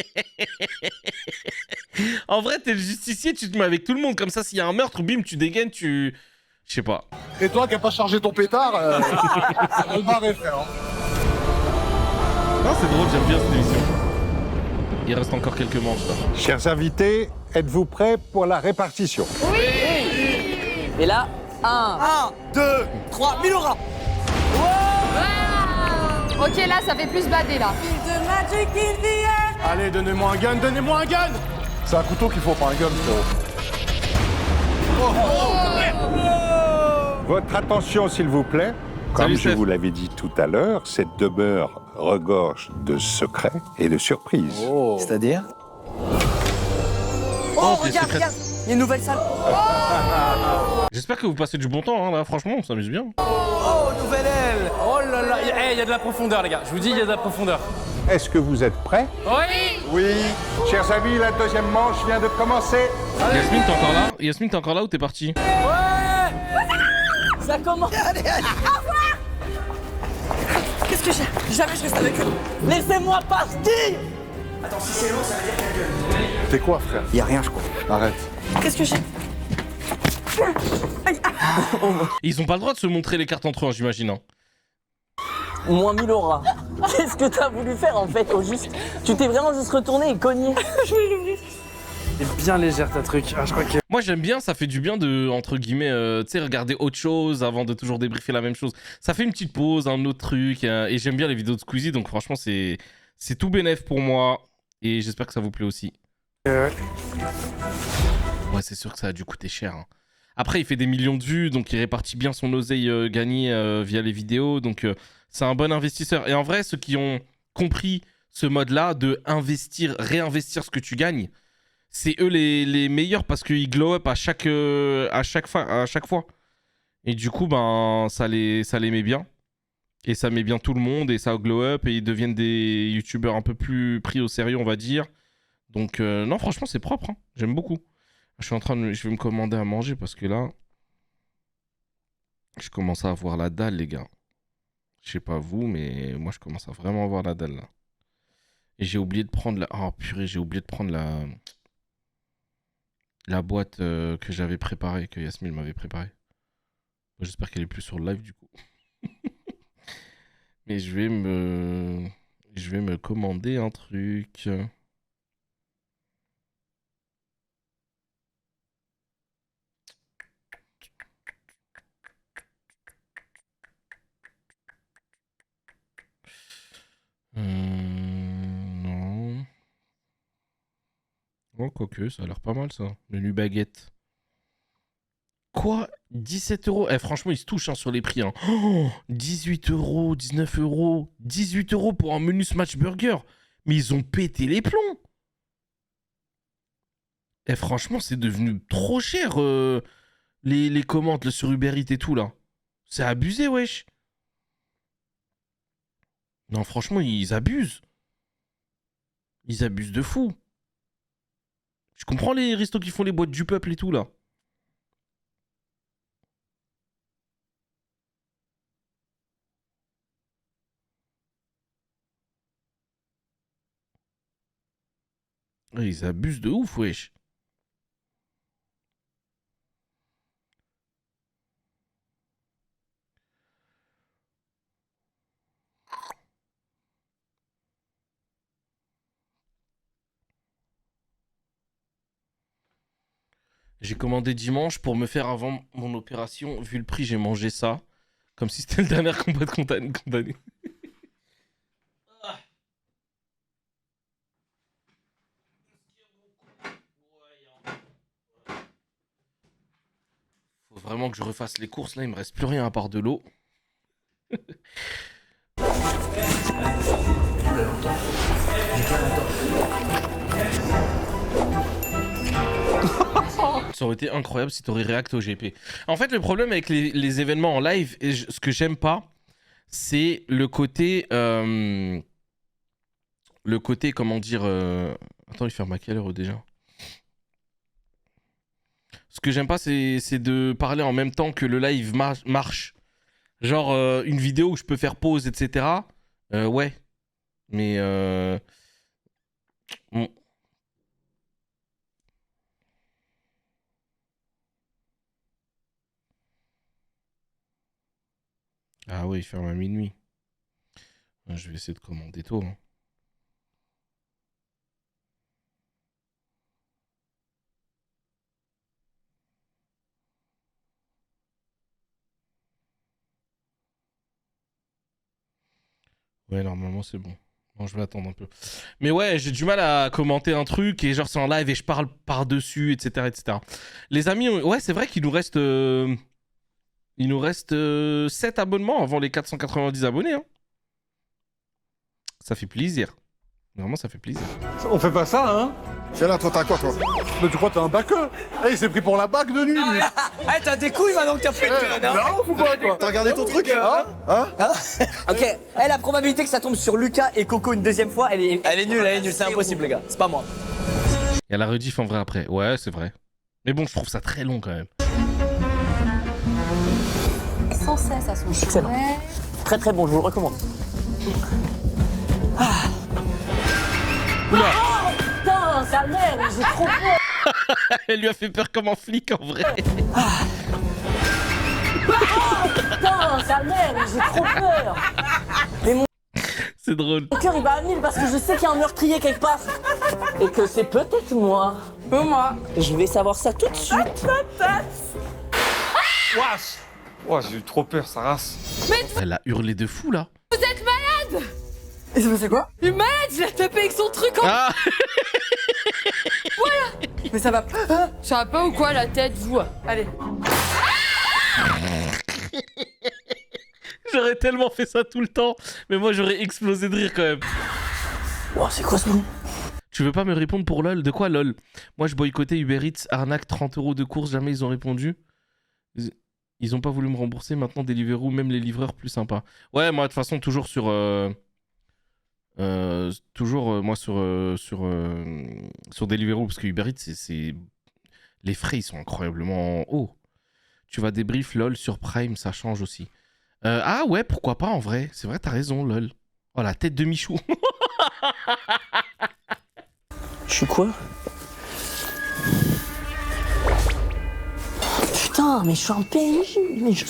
A: En vrai, t'es le justicier, tu te mets avec tout le monde. Comme ça, s'il y a un meurtre, bim, tu dégaines, tu... Je sais pas.
C: Et toi qui a pas chargé ton pétard, ça va le barrer, frère.
A: Non, c'est drôle, j'aime bien cette émission. Il reste encore quelques manches là.
G: Chers invités, êtes-vous prêts pour la répartition?
D: Et là, 1, 2, 3, Milora.
I: Ok, là, ça fait plus bader, là.
K: Allez, donnez-moi un gun, donnez-moi un gun.
C: C'est un couteau qu'il faut, pas un gun, frérot.
G: Votre attention, s'il vous plaît. Comme
A: Salut,
G: je
A: Steph.
G: vous l'avais dit tout à l'heure, cette demeure regorge de secrets et de surprises.
H: C'est-à-dire?
D: Oh,
A: des
D: regarde,
A: secrets.
D: regarde. Il y a une nouvelle salle.
A: J'espère que vous passez du bon temps, hein, là. Franchement, on s'amuse bien.
H: Oh, nouvelle aile.
K: Oh là là, il y a de la profondeur, les gars. Je vous dis, il y a de la profondeur.
G: Est-ce que vous êtes prêts?
I: Oui.
G: Oui. Chers amis, la deuxième manche vient de commencer.
A: Yasmine, t'es encore là? Yasmine, t'es encore là ou t'es parti?
D: Ça commence. Allez, allez.
F: Qu'est-ce que j'ai? Jamais je reste avec eux.
D: Laissez-moi partir.
C: T'es quoi, frère?
H: Y a rien, je crois.
C: Arrête.
F: Qu'est-ce que j'ai?
A: Ils ont pas le droit de se montrer les cartes entre eux, hein, j'imagine. Hein.
D: Moins Milora. Qu'est-ce que t'as voulu faire en fait au juste? Tu t'es vraiment juste retourné et cogné.
F: Je vais l'ouvrir.
K: C'est bien légère ta truc. Ah, je crois que.
A: Moi, j'aime bien, ça fait du bien de, entre guillemets, tu sais, regarder autre chose avant de toujours débriefer la même chose. Ça fait une petite pause, un autre truc, et j'aime bien les vidéos de Squeezie, donc franchement, c'est tout bénef pour moi, et j'espère que ça vous plaît aussi. Ouais, c'est sûr que ça a dû coûter cher. Hein. Après, il fait des millions de vues, donc il répartit bien son oseille gagné via les vidéos, donc c'est un bon investisseur. Et en vrai, ceux qui ont compris ce mode-là de investir, réinvestir ce que tu gagnes, c'est eux les meilleurs parce qu'ils glow up à chaque fois. Et du coup, ben, ça les met bien. Et ça met bien tout le monde et ça glow up et ils deviennent des youtubeurs un peu plus pris au sérieux, on va dire. Donc, non, franchement, c'est propre. Hein. J'aime beaucoup. Je vais me commander à manger parce que là, je commence à avoir la dalle, les gars. Je sais pas vous, mais moi, je commence à vraiment avoir la dalle, là. Et j'ai oublié de prendre la... Oh, purée, j'ai oublié de prendre la boîte que j'avais préparée, que Yasmine m'avait préparée. J'espère qu'elle est plus sur le live, du coup. Mais je vais me commander un truc. Oh, quoique, ça a l'air pas mal ça. Menu baguette. Quoi? 17 €? Eh, franchement, ils se touchent hein, sur les prix. Hein. Oh, 18 €, 19 €, 18 € pour un menu Smash Burger. Mais ils ont pété les plombs. Eh, franchement, c'est devenu trop cher les commandes là, sur Uber Eats et tout là. C'est abusé, wesh. Non, franchement, ils abusent. Ils abusent de fou. Je comprends les restos qui font les boîtes du peuple et tout là. Ils abusent de ouf, wesh. J'ai commandé dimanche pour me faire avant mon opération. Vu le prix, j'ai mangé ça. Comme si c'était le dernier combat de condamné. Faut vraiment que je refasse les courses. Là, il me reste plus rien à part de l'eau. Ça aurait été incroyable si t'aurais react au GP. En fait, le problème avec les événements en live, et ce que j'aime pas, c'est le côté... comment dire... Attends, il ferme à quelle heure déjà? Ce que j'aime pas, c'est de parler en même temps que le live marche. Genre, une vidéo où je peux faire pause, etc. Ouais. Mais... Bon. Ah oui, il ferme à minuit. Je vais essayer de commander tôt. Hein. Ouais, normalement c'est bon. Bon, je vais attendre un peu. Mais ouais, j'ai du mal à commenter un truc et genre c'est en live et je parle par-dessus, etc., etc. Les amis, ouais, c'est vrai qu'il nous reste... Il nous reste 7 abonnements avant les 490 abonnés. Hein. Ça fait plaisir. Vraiment, ça fait plaisir.
C: On fait pas ça, hein?
L: Tiens là, toi, t'as quoi, toi?
C: Mais tu crois que t'as un baqueux? Eh, il s'est pris pour la bague de nuit, lui.
D: Eh, t'as des couilles maintenant que t'as pris le non?
C: Non, faut pas, toi.
L: T'as regardé ton truc? Hein?
D: Ok, la probabilité que ça tombe sur Lucas et Coco une deuxième fois, elle est nulle, c'est impossible, les gars. C'est pas moi.
A: Il y a la rediff en vrai après. Ouais, c'est vrai. Mais bon, je trouve ça très long quand même.
F: Sans cesse à son
D: Excellent.
F: chevet.
D: Très très bon, je vous le recommande. Ah.
A: Oula.
D: Oh, putain, sa mère, j'ai trop peur.
A: Elle lui a fait peur comme un flic en vrai.
D: Ah. Oh, putain, sa mère, j'ai trop peur. Mais mon
A: C'est drôle.
D: cœur il va à 1000 parce que je sais qu'il y a un meurtrier quelque part. Et que c'est peut-être moi.
F: Ou moi.
D: Je vais savoir ça tout de suite.
J: Wesh! Oh, j'ai eu trop peur, ça race.
A: Elle a hurlé de fou là.
F: Vous êtes malade! Et c'est passé quoi? Il est malade, je l'ai tapé avec son truc en...
A: Ah.
F: Voilà! Mais ça va pas. Ça va pas ou quoi la tête, vous? Allez.
A: J'aurais tellement fait ça tout le temps. Mais moi j'aurais explosé de rire quand même.
D: Wow, c'est quoi ce bruit?
A: Tu veux pas me répondre pour LOL? De quoi LOL? Moi je boycottais Uber Eats, arnaque, 30 € de course, jamais ils ont répondu. Ils ont pas voulu me rembourser, maintenant Deliveroo, même les livreurs plus sympas. Ouais, moi de toute façon toujours sur... moi sur Deliveroo, parce que Uber Eats, c'est... Les frais ils sont incroyablement hauts. Tu vas débrief LOL sur Prime, ça change aussi. Ah ouais, pourquoi pas en vrai? C'est vrai, t'as raison, LOL. Oh la tête de Michou.
D: Je suis quoi? Putain, mais je suis un PNJ. Mais je...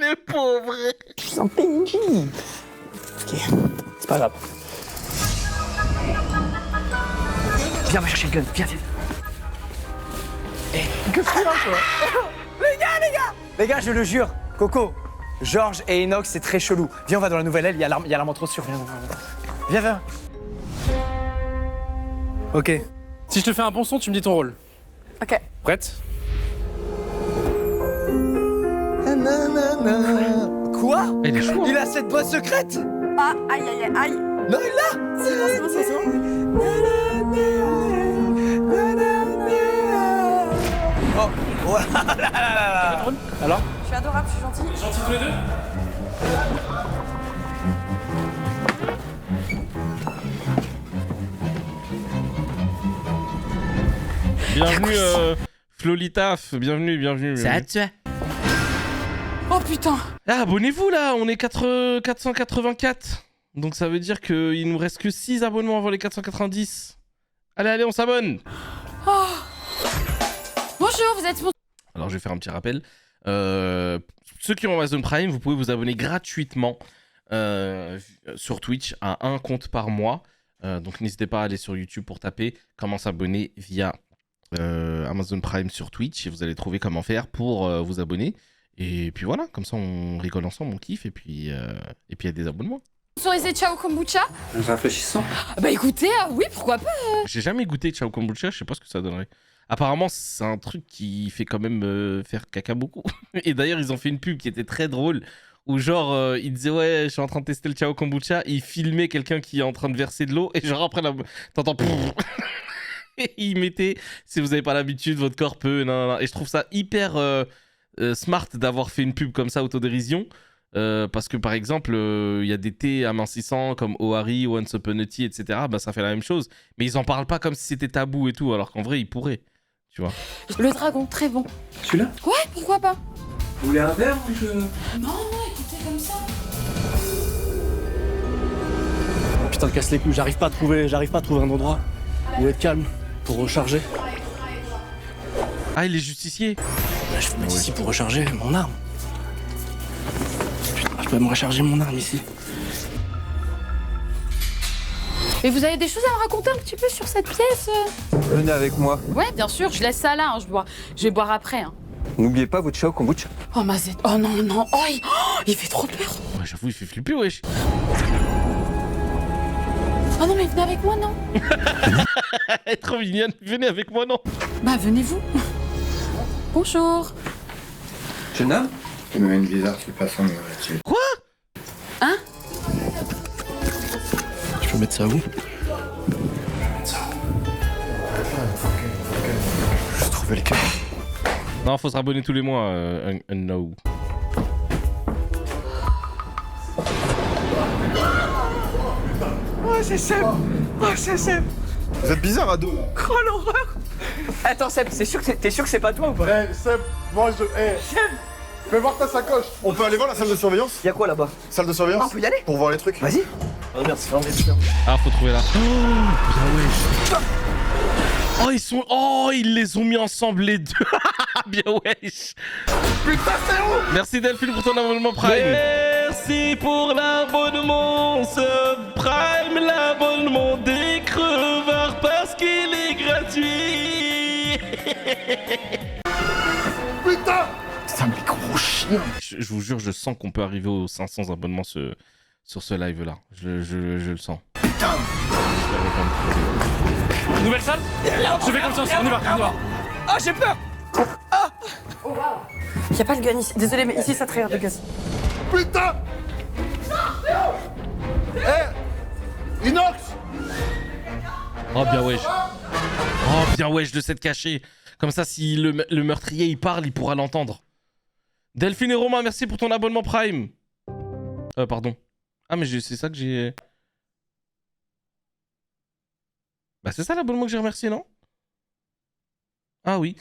A: Le pauvre.
D: Je suis un PNJ. Ok, c'est pas grave. Viens, va chercher le gun. Viens.
C: Qu'est-ce qu'il y a, toi?
H: Les gars, je le jure, Coco, Georges et Enoch, c'est très chelou. Viens, on va dans la nouvelle aile, il y a l'arme trop sûre. Viens. Ok.
E: Si je te fais un bon son, tu me dis ton rôle.
F: Ok.
E: Prête?
L: Quoi?
A: Il est chaud.
L: Il a cette boîte secrète?
F: Ah, aïe, aïe, aïe, aïe.
L: Non, il l'a!
F: C'est bon, c'est bon.
L: Oh, voilà!
E: Alors?
F: Je suis adorable, je suis gentille.
E: Gentils tous les deux?
A: Bienvenue, Flolitaf. Bienvenue.
M: Ça tu as.
F: Oh putain.
A: Ah, abonnez-vous là, on est 484. Donc ça veut dire qu'il nous reste que 6 abonnements avant les 490. Allez, on s'abonne.
I: Oh. Bonjour, vous êtes mon...
A: Alors je vais faire un petit rappel. Ceux qui ont Amazon Prime, vous pouvez vous abonner gratuitement sur Twitch à un compte par mois. Donc n'hésitez pas à aller sur YouTube pour taper comment s'abonner via Amazon Prime sur Twitch. Et vous allez trouver comment faire pour vous abonner. Et puis voilà, comme ça on rigole ensemble, on kiffe. Et puis il y a des abonnements.
I: Sponsorisé Ciao Kombucha?
K: Réfléchissant.
I: Bah écoutez, oui, pourquoi pas.
A: J'ai jamais goûté Ciao Kombucha, je sais pas ce que ça donnerait. Apparemment, c'est un truc qui fait quand même faire caca beaucoup. Et d'ailleurs, ils ont fait une pub qui était très drôle. Où genre, ils disaient ouais, je suis en train de tester le Ciao Kombucha. Et ils filmaient quelqu'un qui est en train de verser de l'eau. Et genre après, t'entends... Et ils mettaient, si vous n'avez pas l'habitude, votre corps peut... Et je trouve ça hyper smart d'avoir fait une pub comme ça, autodérision. Parce que par exemple, il y a des thés amincissants comme Ohari, Once Upon a Tea, etc. Bah, ça fait la même chose. Mais ils en parlent pas comme si c'était tabou et tout. Alors qu'en vrai, ils pourraient. Tu vois.
I: Le dragon, très bon.
K: Celui-là?
I: Ouais, pourquoi pas.
K: Vous voulez un verre ou je...
I: Non, écoutez, comme ça.
E: Putain, casse les couilles, j'arrive pas à trouver un endroit où être calme pour recharger.
A: Ah, il est justicier.
E: Je vais me mettre ici pour recharger mon arme. Putain, je peux me recharger mon arme ici.
I: Et vous avez des choses à me raconter un petit peu sur cette pièce?
L: Venez avec moi.
I: Ouais, bien sûr, je laisse ça là, hein, je vais boire après. Hein.
L: N'oubliez pas votre Ciao Kombucha.
I: Oh ma zette, oh non, oh, il fait trop peur.
A: Ouais, j'avoue, il fait flipper, wesh.
I: Oh non, mais venez avec moi, non?
A: Elle est trop mignonne, venez avec moi, non?
I: Bah, venez-vous. Bonjour.
L: Jeune homme?
J: Il me met une bizarre qui passe en là-dessus.
A: Quoi?
I: Hein?
E: Je peux mettre ça où?
L: Je trouvais le cœur.
A: Non, faut se rabonner tous les mois, no.
L: Oh, c'est Seb! Oh, c'est Seb! Vous êtes bizarre à dos.
D: Oh l'horreur! Attends Seb, t'es sûr que c'est pas toi ou pas?
C: Eh, Seb, moi je. Eh,
D: Seb!
C: fais voir ta sacoche.
L: On peut aller voir la salle de surveillance?
D: Y'a quoi là-bas?
L: Salle de surveillance?
D: On peut y aller?
L: Pour voir les trucs.
D: Vas-y!
L: Oh merde, c'est fermé.
A: Ah, faut trouver là. Oh, bien wesh. Oh, ils les ont mis ensemble les deux. Bien wesh.
C: Putain, c'est où?
A: Merci Delphine pour ton abonnement Prime. Merci pour l'abonnement Prime, l'abonnement des crevards parce qu'il est gratuit.
C: Putain!
L: Putain, mais gros chien!
A: Je vous jure, je sens qu'on peut arriver aux 500 abonnements sur ce live là. Je le sens.
L: Putain!
E: Nouvelle salle? Je fais confiance, on y va.
D: Ah, j'ai peur! Ah! Y'a pas le gun ici. Désolé, mais ici ça te regarde le gaz.
C: Putain! Eh! Inox!
A: Oh bien wesh. Oh bien wesh de s'être caché. Comme ça, si le meurtrier il parle, il pourra l'entendre. Delphine et Romain, merci pour ton abonnement Prime. Pardon. Ah mais c'est ça que j'ai... Bah c'est ça l'abonnement que j'ai remercié, non? Ah oui.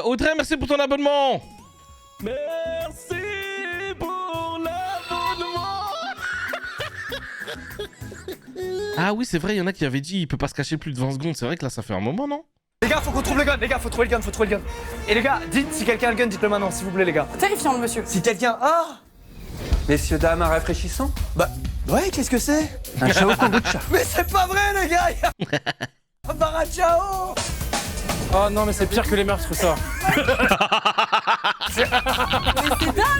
A: Audrey, merci pour ton abonnement. Merci pour l'abonnement. Ah oui, c'est vrai, il y en a qui avaient dit il peut pas se cacher plus de 20 secondes. C'est vrai que là, ça fait un moment, non?
D: Les gars, faut qu'on trouve le gun, les gars, faut trouver le gun. Et les gars, dites si quelqu'un a le gun, dites-le maintenant, s'il vous plaît, les gars. Terrifiant, le monsieur. Si quelqu'un... Ah!
M: Messieurs, dames, un rafraîchissant?
D: Bah, ouais, qu'est-ce que c'est?
M: Un Ciao Kombucha.
D: Mais c'est pas vrai, les gars! Un Barachao!
E: Oh non, mais c'est pire que les meurtres, ça.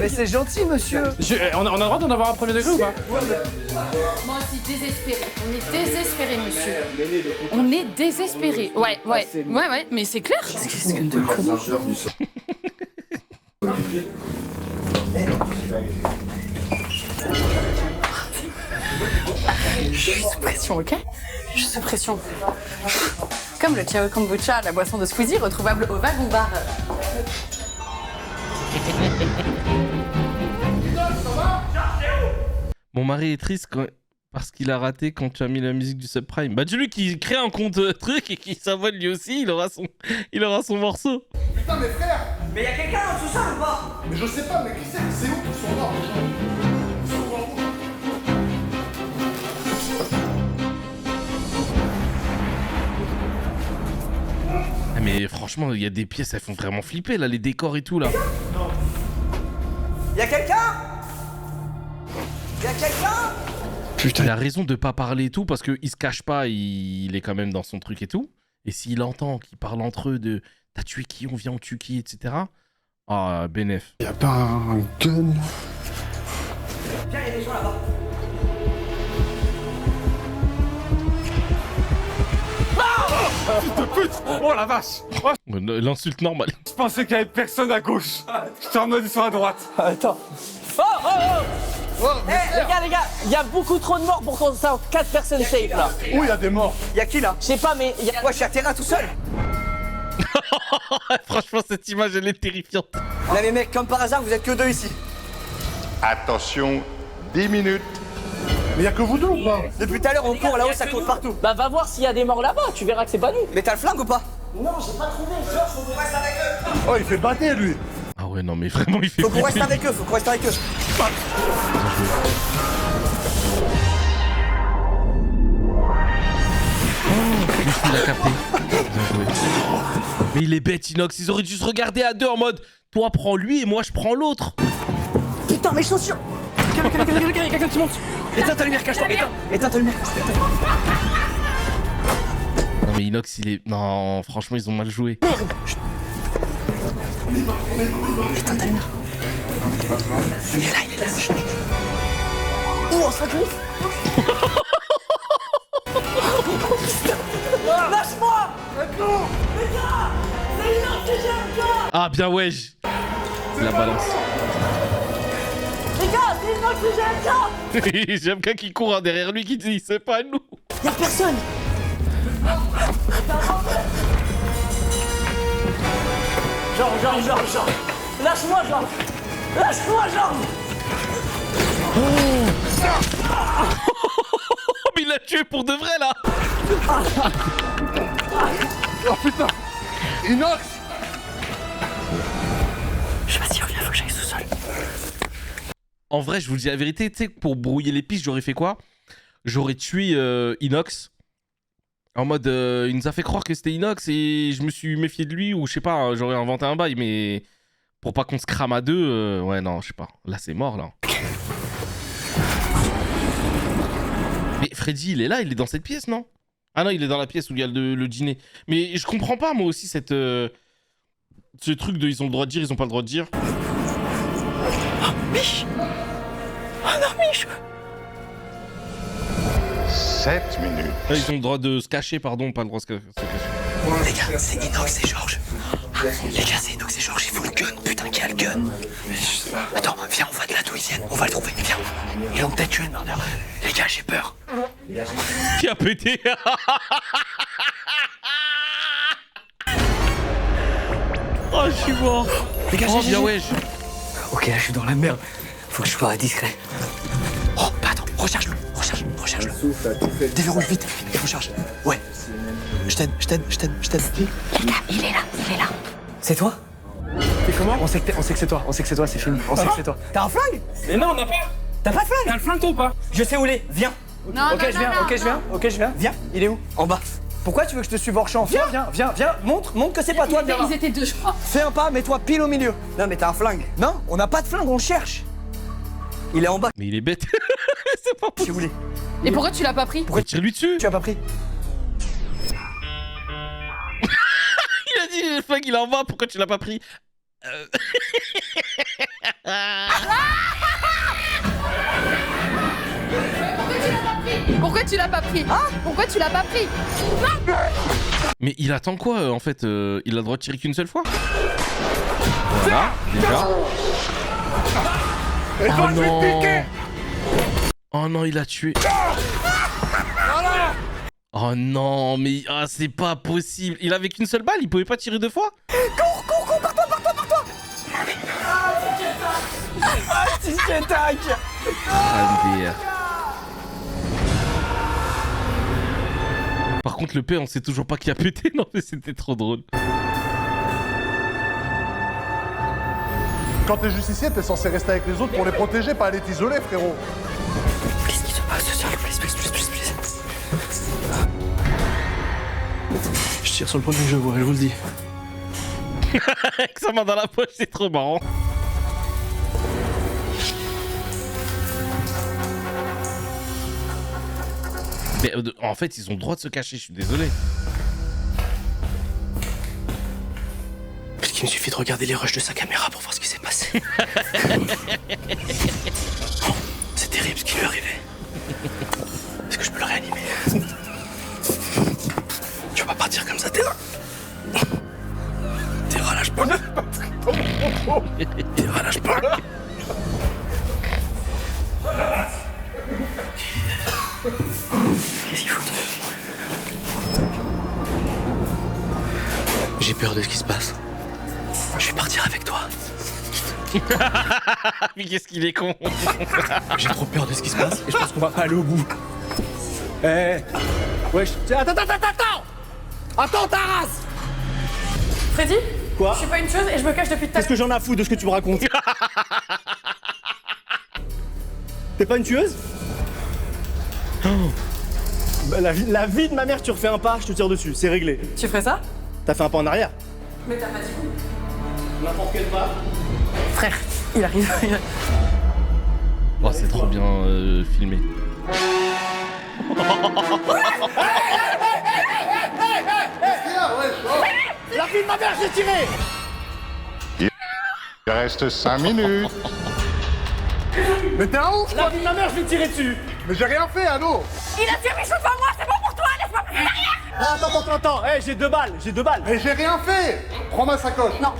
H: Mais c'est gentil, monsieur.
E: On a le droit d'en avoir un premier degré ou pas?
I: Moi aussi, désespéré. On est désespéré, monsieur. On est désespéré. Ouais, mais c'est clair. Qu'est-ce que de con.
F: Je suis sous pression, ok? Je suis sous pression. Comme le Ciao Kombucha, la boisson de Squeezie, retrouvable au wagon bar.
A: Mon mari est triste parce qu'il a raté quand tu as mis la musique du subprime. Bah dis-lui qu'il crée un compte truc et qu'il s'abonne lui aussi, il aura son morceau.
C: Putain, mes frères!
D: Mais y'a quelqu'un en dessous ça ou pas?
C: Mais je sais pas, mais qui c'est où qu'ils sont morts? Ils sont morts où?
A: Ah mais franchement, il y a des pièces, elles font vraiment flipper là, les décors et tout là.
D: Y'a quelqu'un? Y'a quelqu'un?
A: Putain. Il a raison de pas parler et tout parce qu'il se cache pas, il est quand même dans son truc et tout. Et s'il entend qu'ils parlent entre eux de t'as tué qui, on vient, on tue qui, etc. Ah, bénef.
J: Y'a pas un gun là?
D: Viens, y'a des gens là-bas.
J: Fils de pute! Oh la vache! Oh,
A: l'insulte normale.
J: je pensais qu'il y avait personne à gauche. J'étais en mode ils sont à droite.
D: Attends. Les gars, il y a beaucoup trop de morts pour qu'on soit 4 personnes safe là.
C: Où il y a des morts?
D: Y'a qui là? Je sais pas, mais y'a. Ouais, je suis à terrain tout seul.
A: Franchement, cette image, elle est terrifiante.
D: Là, les mecs, comme par hasard, vous êtes que 2 ici.
G: Attention, 10 minutes.
C: Mais y'a que vous deux ou pas?
D: Depuis tout à l'heure, on court là-haut, ça court partout. Bah, va voir s'il y a des morts là-bas, tu verras que c'est pas nous. Mais t'as le flingue ou pas? Non, j'ai pas trouvé. Georges, faut qu'on reste avec eux.
C: Oh, il fait battre lui.
A: Ah ouais, non, mais vraiment, il fait
D: Faut qu'on
A: flipper.
D: reste avec eux, faut qu'on reste avec eux.
A: Il a capté. Bien joué. Mais il est bête, Inox. Ils auraient dû se regarder à deux en mode toi prends lui et moi je prends l'autre.
D: Putain, mes chaussures. Quelqu'un qui monte. Éteins ta lumière, cache-toi. Éteins ta lumière.
A: Non, mais Inox, il est. Non, franchement, ils ont mal joué.
D: Éteins ta lumière. Il est là, il est là. Oh, on se retrouve. Lâche-moi! Les gars! C'est une arme que j'ai un gars!
A: Ah, bien, wesh. C'est la balance.
D: Les gars, c'est une arme que j'ai un gars!
A: J'aime qu'un qui court derrière lui qui dit c'est pas nous.
D: Y'a personne! Genre. Lâche-moi, genre! Lâche-moi, genre!
A: Mais il l'a tué pour de vrai là.
C: Oh putain! Inox!
D: Je sais pas s'il revient, faut que j'aille sous-sol.
A: En vrai, je vous dis la vérité, tu sais, pour brouiller les pistes, j'aurais fait quoi? J'aurais tué Inox. En mode, il nous a fait croire que c'était Inox et je me suis méfié de lui, ou je sais pas, j'aurais inventé un bail, mais pour pas qu'on se crame à deux, ouais, non, je sais pas. Là, c'est mort, là. Mais Freddy, il est là, il est dans cette pièce, non? Ah non, il est dans la pièce où il y a le dîner. Mais je comprends pas, moi aussi, cette... ce truc de ils ont le droit de dire, ils ont pas le droit de dire.
D: Mich! Oh non, Mich!
G: 7 minutes.
A: Ah, ils ont le droit de se cacher, pardon, pas le droit de se cacher.
D: Les gars, c'est Inox et Georges. Les gars, c'est Inox et Georges, il faut le gun. Putain, qui a le gun? Attends, viens, on va de là d'où ils viennent. On va le trouver, viens. Ils ont peut-être tué le murder. Les gars, j'ai peur.
A: Qui a pété? Oh, je suis mort.
D: Les gars,
A: oh, bien wesh.
D: Ok, là, je suis dans la merde. Faut que je sois discret. Oh, bah attends, recharge-le. Recharge-le. Déverrouille vite et recharge. Ouais. Je t'aide.
F: Les gars, il est là.
D: C'est toi?
K: Et comment?
D: On sait que c'est toi, c'est fini. On sait que c'est toi. T'as un flingue?
K: Mais non, on n'a pas.
D: T'as pas de flingue?
K: T'as le flingue toi ou pas?
D: Je sais où il est, viens.
I: Non,
D: Ok, je viens. Viens, il est où? En bas. Pourquoi tu veux que je te suive hors champ? Viens. Montre que c'est pas toi, viens.
I: Ils étaient deux, je crois.
D: Fais un pas, mets-toi pile au milieu. Non, mais t'as un flingue. Non, on n'a pas de flingue, on le cherche. Il est en bas.
A: Mais il est bête. C'est pas
D: Si vous voulez.
I: Et pourquoi tu l'as pas pris?
A: Pourquoi tire lui dessus?
D: Tu as pas pris?
A: Il a dit le flingue il est en bas, pourquoi tu l'as pas pris?
I: Pourquoi tu l'as pas pris? Pourquoi tu l'as pas pris?
A: Mais il attend quoi en fait il a le droit de tirer qu'une seule fois? Voilà, déjà. Oh non. Oh non, il a tué. Oh non, mais c'est pas possible. Il avait qu'une seule balle, il pouvait pas tirer deux fois?
D: Cours, pars-toi. Ah, c'est ce qui attaque.
A: MDR. Par contre, le P, on sait toujours pas qui a pété. Non, mais c'était trop drôle.
C: Quand t'es justicier, t'es censé rester avec les autres pour les protéger, pas aller t'isoler, frérot.
D: Qu'est-ce qui se passe, please.
K: Je tire sur le premier que je vois, je vous le dis.
A: Avec sa main dans la poche, c'est trop marrant. Mais en fait, ils ont le droit de se cacher, je suis désolé.
K: Parce qu'il me suffit de regarder les rushs de sa caméra pour voir ce qui s'est passé. Oh, c'est terrible ce qui lui est arrivé. Est-ce que je peux le réanimer? Tu vas pas partir comme ça, t'es là. T'es relâche pas. T'es relâche pas. Qu'est-ce qu'il faut? J'ai peur de ce qui se passe. Je vais partir avec toi.
A: Mais qu'est-ce qu'il est con.
K: J'ai trop peur de ce qui se passe et je pense qu'on va pas aller au bout. Wesh. Attends ta race.
F: Freddy?
K: Quoi?
F: Je suis pas une chose et je me cache depuis tout à
K: Qu'est-ce que j'en ai à foutre de ce que tu me racontes? T'es pas une tueuse? Bah, la vie de ma mère, tu refais un pas, je te tire dessus, c'est réglé.
F: Tu ferais ça?
K: T'as fait un pas en arrière?
F: Mais t'as pas dit où?
K: N'importe quel pas.
F: Frère, il arrive.
A: Oh, c'est trop bien filmé.
K: La vie de ma mère, j'ai tiré!
G: Il reste 5 minutes.
C: Mais t'es un ouf,
K: La
C: quoi.
K: vie de ma mère, je vais tirer dessus!
C: Mais j'ai rien fait, allô.
F: Il a tué Michou devant moi, c'est bon pour toi, laisse-moi passer derrière!
K: Attends, j'ai deux balles.
C: Mais j'ai rien fait. Prends ma sacoche.
F: Non.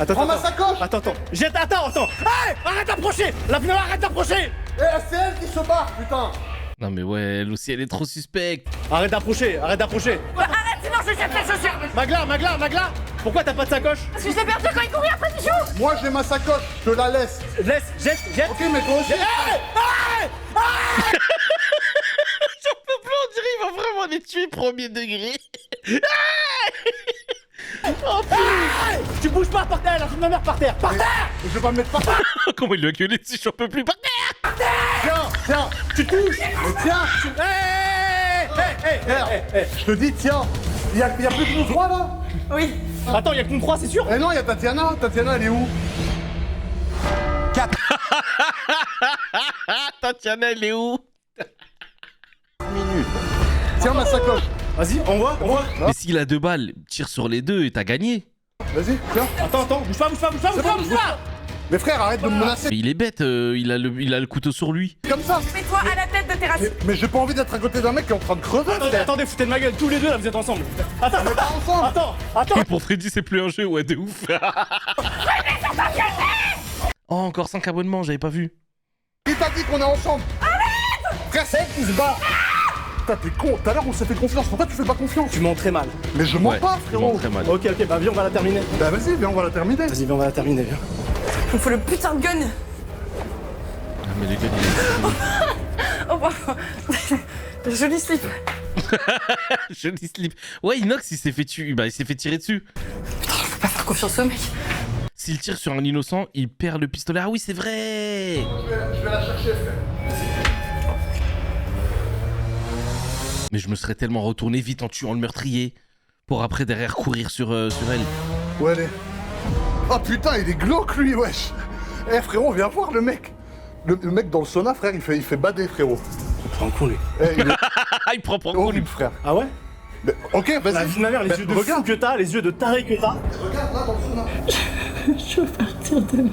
C: Prends ma sacoche.
K: Attends. Attends. Hey, arrête d'approcher! La vie de ma mère, arrête d'approcher!
C: Eh, c'est elle qui se barre, putain.
A: Non mais ouais, elle aussi, elle est trop suspecte.
K: Arrête d'approcher!
F: Arrête, sinon je jette tes chaussures!
K: Magla! Pourquoi t'as pas de sacoche?
F: Parce que je l'ai perdu quand il courait après Michou!
C: Moi, j'ai ma sacoche. Je te la laisse.
K: Jette!
C: Ok, mais toi aussi.
A: J'en peux plus, on dirait il va vraiment les tuer premier degré.
K: Oh, tu bouges pas par terre, la vie de ma mère par terre! Par terre!
C: Je vais pas me mettre par terre.
A: Comment il lui a gueulé dessus, j'en peux plus. Par terre.
C: Tiens, tu touches. Mais tiens, je te dis, tiens, y a plus que nous trois là.
F: Oui.
K: Attends, y'a que nous trois, c'est sûr?
C: Eh non, y a Tatiana. Tatiana, elle est où?
A: Tatiana, elle est où?
C: Tiens ma sacoche.
K: Vas-y, on voit.
A: Mais s'il a 2 balles, tire sur les 2 et t'as gagné.
C: Vas-y, tiens.
K: Attends, bouge pas!
C: Mais frère, arrête de me menacer.
A: Mais il est bête, il a le couteau sur lui.
C: Comme ça.
F: Mets-toi à la tête de tes racines.
C: Mais j'ai pas envie d'être à côté d'un mec qui est en train de crever.
K: Attendez, foutez de ma gueule, tous les deux là, vous êtes ensemble. Attends.
A: Pour Freddy, c'est plus un jeu, ouais, de ouf. Oh, encore 5 abonnements, j'avais pas vu.
C: Qui t'a dit qu'on est ensemble? Arrête. Frère, c'est elle qui se bat. Putain, t'es con. Tout à l'heure, on s'est fait confiance. Pourquoi tu fais pas confiance?
K: Tu mens très mal.
C: Mais je mens
A: Ouais,
C: pas,
A: je
C: frérot.
A: mens très mal.
K: Ok, bah viens, on va la terminer.
C: Bah vas-y, viens, on va la terminer.
K: Vas-y, viens, on va la terminer, viens.
F: Il faut le putain de gun.
A: Ah, mais le gars, il
F: Oh, joli slip.
A: est... Joli slip. Ouais, Inox, il s'est fait tuer. Bah, il s'est fait tirer dessus.
F: Putain, je peux pas faire confiance au mec.
A: S'il tire sur un innocent, il perd le pistolet. Ah oui, c'est vrai.
C: Je vais la chercher, frère.
A: Mais je me serais tellement retourné vite en tuant le meurtrier pour après derrière courir sur elle.
C: Où elle est? Oh putain, il est glauque lui, wesh. Eh frérot, viens voir le mec. Le mec dans le sauna, frère, il fait bader, frérot.
K: On prend un con, lui.
C: Eh, il est
A: Il prend pour
C: horrible, frère.
K: Ah ouais?
C: Mais, ok, vas-y.
K: La vie de ma mère, les yeux de fou que t'as, les yeux de taré que t'as.
C: Regarde là dans le sauna.
F: Je veux partir de...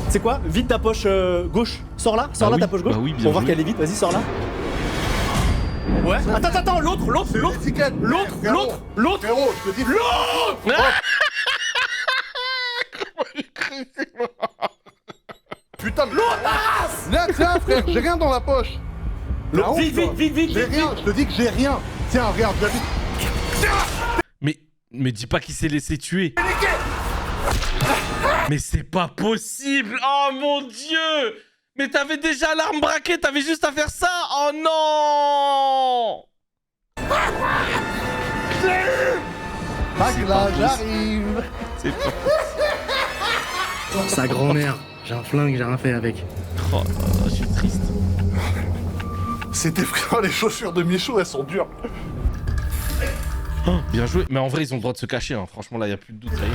E: C'est quoi? Vide ta poche gauche. Sors là,
A: oui.
E: ta poche gauche.
A: Bah oui, bien
E: Pour voir
A: joué.
E: qu'elle est vide, vas-y, sors là. Ouais. Attends, l'autre.
C: Frérot, je te dis... Putain, l'autre. Tiens, frère, j'ai rien dans la poche.
E: Vite.
C: J'ai rien, je te dis que j'ai rien. Tiens, regarde, David.
A: Mais dis pas qu'il s'est laissé tuer. Mais c'est pas possible. Oh mon dieu. Mais t'avais déjà l'arme braquée, t'avais juste à faire ça. Oh non.
C: Magla, j'arrive.
A: C'est pas...
E: Sa grand-mère. J'ai un flingue, j'ai rien fait avec.
A: Oh là là, je suis triste.
C: C'était frère, les chaussures de Michaud, elles sont dures.
A: Oh, bien joué. Mais en vrai, ils ont le droit de se cacher. Hein. Franchement, là, y a plus de doute. Ça y est.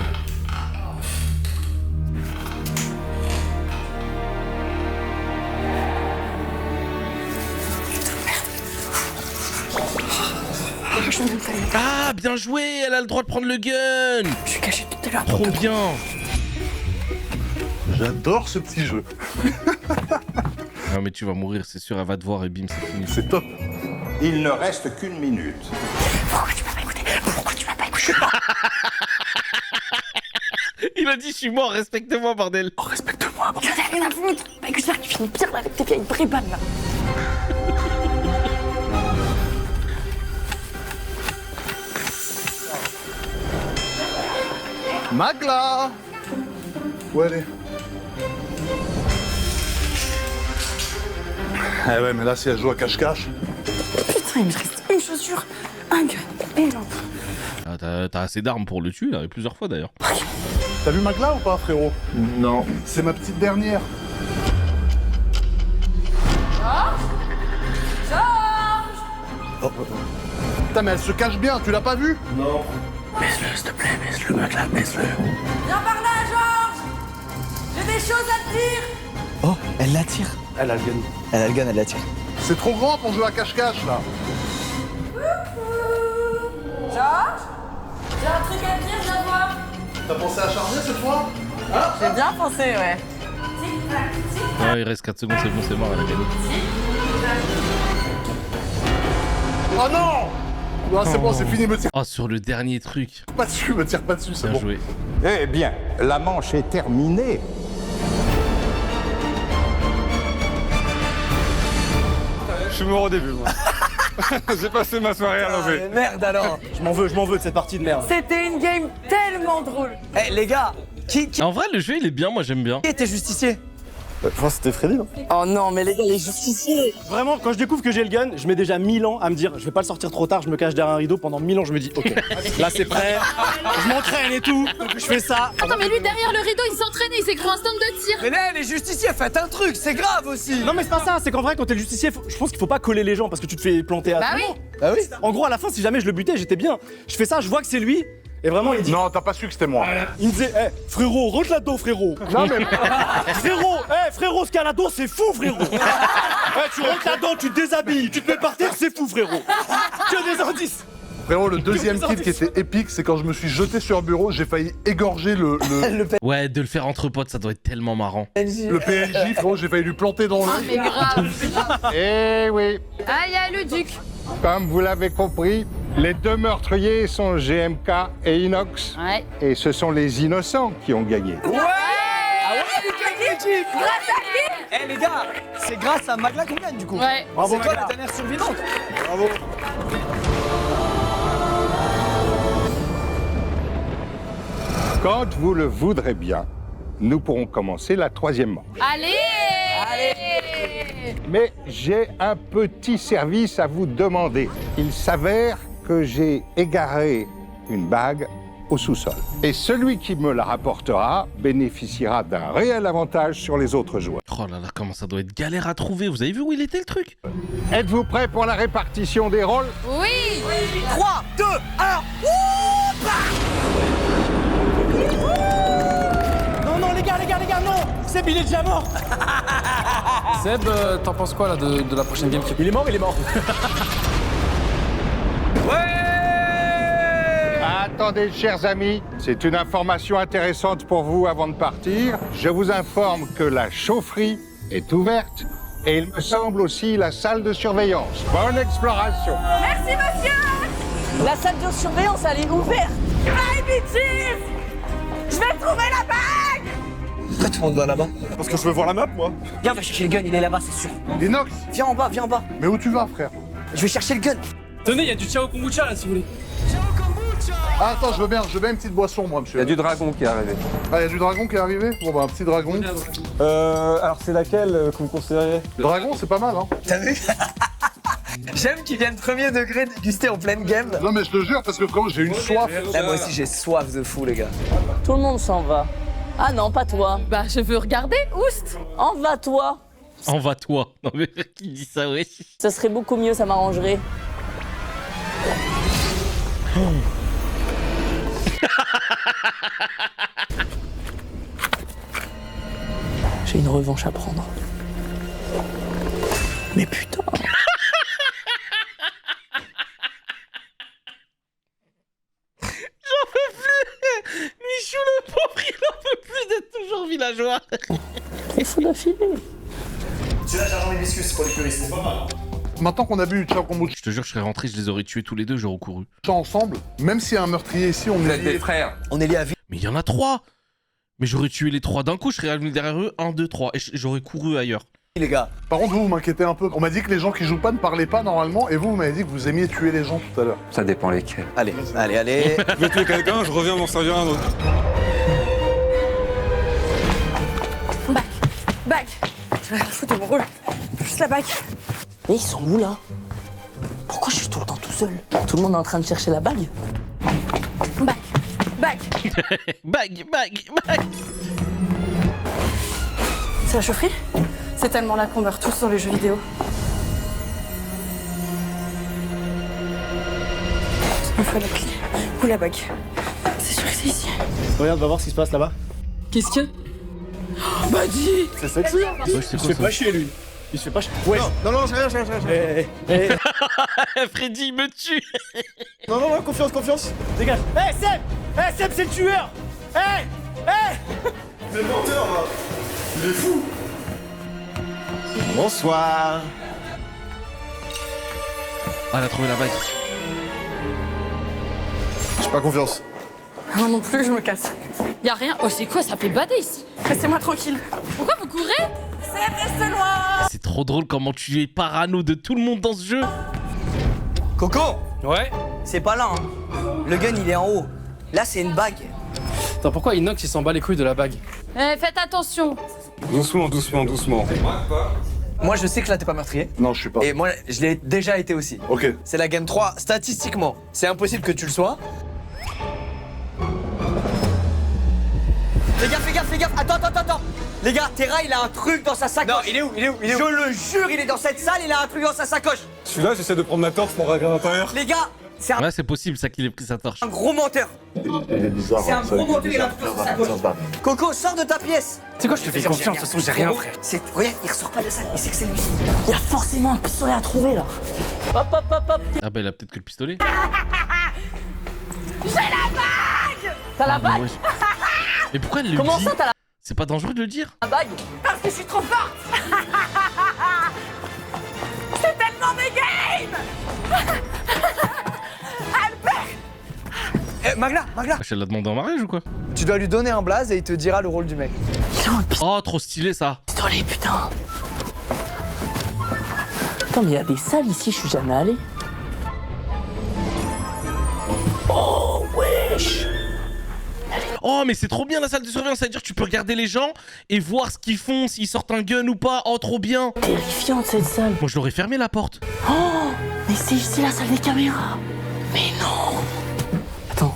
A: Ah, bien joué. Elle a le droit de prendre le gun.
F: Je suis caché tout à l'heure.
A: Trop bien.
C: J'adore ce petit jeu.
A: Non, mais tu vas mourir, c'est sûr. Elle va te voir et bim, c'est fini.
C: C'est top.
G: Il ne reste qu'une minute.
F: Pourquoi tu m'as pas écouté?
A: Il a dit, je suis mort, respecte-moi, bordel.
F: Oh, respecte-moi. J'en ai rien à foutre. Bah, que j'espère que tu finis pire là avec tes vieilles bribanes là.
C: Magla. Où elle est? Eh ouais, mais là, si elle joue à cache-cache...
F: Putain, il me reste une chaussure, un gun et l'autre.
A: Ah, t'as assez d'armes pour le tuer, là, et plusieurs fois d'ailleurs.
C: T'as vu Magla ou pas, frérot?
G: Non.
C: C'est ma petite dernière. Putain, mais elle se cache bien, tu l'as pas vu?
G: Non.
D: Baisse-le, s'il te plaît, baisse-le, Magla, baisse-le.
F: Viens par là, Georges. J'ai des choses à te dire.
H: Oh, elle l'attire.
E: Elle a le gun.
H: Elle a le gun, elle l'attire.
C: C'est trop grand pour jouer à cache-cache, là.
F: Georges, j'ai un truc à te dire, viens voir.
C: T'as pensé à charger cette fois?
F: J'ai bien pensé, ouais.
A: Ah, il reste 4 secondes, c'est bon, c'est mort, elle a gagné.
C: Oh non! Non, c'est bon, c'est fini, me tire
A: Oh, sur le dernier truc.
C: pas dessus, me tire pas dessus, c'est
A: Bien
C: bon.
A: joué.
G: Eh bien, la manche est terminée.
J: Je suis mort au début, moi. J'ai passé ma soirée à l'enlever.
H: Merde alors.
E: Je m'en veux de cette partie de merde.
F: C'était une game tellement drôle.
H: Eh les gars, qui
A: En vrai, le jeu, il est bien, moi j'aime bien.
H: était justicier?
L: Je pense que c'était Freddy, non?
F: Oh non, mais les gars, les justiciers.
E: Vraiment, quand je découvre que j'ai le gun, je mets déjà 1000 ans à me dire, je vais pas le sortir trop tard, je me cache derrière un rideau pendant 1000 ans, je me dis, ok, là c'est prêt, je m'entraîne et tout, donc je fais ça.
I: Attends, mais lui, derrière le rideau, il s'entraîne et il s'est créé un stand de tir.
H: Mais là, les justiciers, faites un truc, c'est grave aussi.
E: Non mais c'est pas ça, c'est qu'en vrai quand t'es le justicier, je pense qu'il faut pas coller les gens parce que tu te fais planter à
I: Bah
E: tout
I: oui.
E: moment.
H: Bah oui.
E: En gros à la fin si jamais je le butais j'étais bien. Je fais ça, je vois que c'est lui et vraiment il dit.
C: Non, t'as pas su que c'était moi.
E: Il me disait, frérot, rentre là-dedans frérot.
C: Non, mais...
E: Frérot, frérot, ce qu'il y a là-dedans c'est fou frérot. Tu rentres là-dedans, tu te déshabilles, tu te mets par terre, c'est fou frérot. Que des indices.
C: Frérot, le deuxième kill qui était épique, c'est quand je me suis jeté sur un bureau, j'ai failli égorger le
A: Ouais, de le faire entre potes, ça doit être tellement marrant.
C: PNJ, frérot, j'ai failli lui planter dans
I: Ah,
C: l'œil.
I: mais grave.
G: Eh oui,
I: Ah, il y a le duc.
G: comme vous l'avez compris, les deux meurtriers sont GMK et Inox.
I: Ouais.
G: Et ce sont les innocents qui ont gagné.
H: Eh les gars, c'est grâce à Magla qu'on gagne du coup.
I: Ouais.
H: C'est toi la dernière survivante.
E: Bravo.
G: Quand vous le voudrez bien, nous pourrons commencer la troisième manche.
I: Allez.
G: Mais j'ai un petit service à vous demander. Il s'avère que j'ai égaré une bague au sous-sol. Et celui qui me la rapportera bénéficiera d'un réel avantage sur les autres joueurs.
A: Oh là là, comment ça doit être galère à trouver. Vous avez vu où il était le truc?
G: Êtes-vous prêts pour la répartition des rôles?
I: Oui.
H: 3, 2, 1.
E: Non les gars, non. Seb il est déjà mort.
K: Seb, t'en penses quoi là de la prochaine game?
E: Il est mort.
G: Attendez, chers amis, c'est une information intéressante pour vous avant de partir. Je vous informe que la chaufferie est ouverte et il me semble aussi la salle de surveillance. Bonne exploration.
F: Merci, monsieur. La salle de surveillance, elle est ouverte. Bye, bitches. Je vais trouver la bague.
H: Pourquoi tout le monde va là-bas?
L: Parce que je veux voir la map, moi.
H: Viens, on va chercher le gun, il est là-bas, c'est sûr.
C: Inox,
H: Viens en bas, viens en bas.
C: mais où tu vas, frère?
H: Je vais chercher le gun.
K: Tenez, il y a du Ciao Kombucha là si vous voulez.
C: Ah, attends, je veux bien une petite boisson, moi, monsieur.
M: Il y a du dragon qui est arrivé.
C: Ah, il y a du dragon qui est arrivé? Bon, bah, un petit dragon.
L: Alors c'est laquelle que vous conseilleriez?
C: Dragon, c'est pas mal, hein.
H: T'as vu? J'aime qu'ils viennent premier degré déguster en pleine game.
C: Non, mais je te jure, parce que quand j'ai une soif.
H: Là, moi aussi, j'ai soif de fou, les gars.
F: Tout le monde s'en va. Ah non, pas toi. Bah, je veux regarder, Oust. En va, toi.
A: En va toi. Non mais qui dit ça, ouais.
F: Ça serait beaucoup mieux, ça m'arrangerait.
H: J'ai une revanche à prendre. Mais putain.
A: J'en peux plus. Michou le pauvre, il en peut plus d'être toujours villageois.
H: Il faut l'affiler.
B: Tu l'as chargé des biscuits pour les puristes. C'est pas mal.
C: Maintenant qu'on a bu Ciao Kombucha
A: Je te jure, je serais rentré, je les aurais tués tous les deux, j'aurais couru.
C: ensemble, même s'il y a un meurtrier ici, on
M: Vous
C: est
M: êtes des
C: liés.
M: frères.
H: On est liés à vie.
A: Mais il y en a 3. Mais j'aurais tué les 3 d'un coup, je serais revenu derrière eux, 1, 2, 3. Et j'aurais couru ailleurs.
H: Les gars.
C: Par contre, vous m'inquiétez un peu. On m'a dit que les gens qui jouent pas ne parlaient pas normalement, et vous m'avez dit que vous aimiez tuer les gens tout à l'heure.
M: Ça dépend lesquels.
H: Allez, allez, allez.
J: Je vais tuer quelqu'un, je reviens m'en servir un autre.
F: Bague. Je vais rien foutre de mon rôle. Juste la bague.
H: Mais ils sont où, là? Pourquoi je suis tout le temps tout seul? Tout le monde est en train de chercher la bague?
F: Bague.
A: Bague.
F: C'est la chaufferie? C'est tellement là qu'on meurt tous dans les jeux vidéo. Il me faut la clé. Ou la bague. C'est sûr que c'est ici.
E: Regarde, va voir ce qui se passe là-bas.
F: Qu'est-ce que... Oh, bah dis.
E: C'est sexy. Il se fait pas chier, lui. Il se fait pas chier. Ouais.
L: Non, j'ai rien.
A: Freddy, il me tue.
L: Non, confiance.
E: Dégage. Seb, c'est le tueur.
L: C'est le menteur, là. Il est fou. Bonsoir.
A: Ah, elle a trouvé la bague.
L: J'ai pas confiance.
F: Moi non plus, je me casse.
I: Y a rien. Oh, c'est quoi? Ça fait bader ici.
F: Laissez-moi tranquille.
I: Pourquoi vous courez?
F: C'est reste loin.
A: C'est trop drôle comment tu es parano de tout le monde dans ce jeu.
H: Coco!
K: Ouais.
H: C'est pas là, hein. Le gun, il est en haut. Là, c'est une bague.
K: Attends, pourquoi Inox il s'en bat les couilles de la bague?
I: Eh, faites attention.
J: Doucement.
H: Moi, je sais que là, t'es pas meurtrier.
C: Non, je suis pas.
H: Et moi, je l'ai déjà été aussi.
C: Ok.
H: C'est la game 3. Statistiquement, c'est impossible que tu le sois. Fais gaffe. Attends. Les gars, Terra, il a un truc dans sa sacoche. Non, il est où Je le jure, il est dans cette salle, il a un truc dans sa sacoche.
J: Celui-là, j'essaie de prendre ma torche pour regarder à l'intérieur.
H: Les gars, c'est un
A: Ouais, c'est possible, ça qu'il ait pris sa torche.
H: gros menteur.
C: Il est bizarre.
H: C'est un gros menteur, il a un truc dans sa sacoche. Coco, sors de ta pièce.
K: C'est quoi, je te fais confiance, de toute façon, j'ai rien, frère.
H: Regarde, il ressort pas de salle, il sait que c'est lui. Il y a forcément un pistolet à trouver, là. Hop.
A: Ah bah il a peut-être que le pistolet.
F: J'ai la bague. T'as la
A: Ah, mais
F: bague?
A: ouais. Mais pourquoi elle le
F: Comment
A: dit?
F: ça, t'as
A: C'est pas dangereux de le dire?
F: la bague? Parce que je suis trop forte. C'est tellement mes games. Albert.
H: Magla.
A: Elle l'a demandé en mariage ou quoi?
H: Tu dois lui donner un blaze et il te dira le rôle du mec.
A: Oh, trop stylé ça.
H: Pistolet, putain. Attends, mais il y a des salles ici, je suis jamais allé. Oh, wesh.
A: Oh, mais c'est trop bien la salle de surveillance, c'est-à-dire que tu peux regarder les gens et voir ce qu'ils font, s'ils sortent un gun ou pas. Oh, trop bien.
H: Terrifiante cette salle.
A: Moi, je l'aurais fermé la porte.
H: Oh, mais c'est ici la salle des caméras. Mais non. Attends,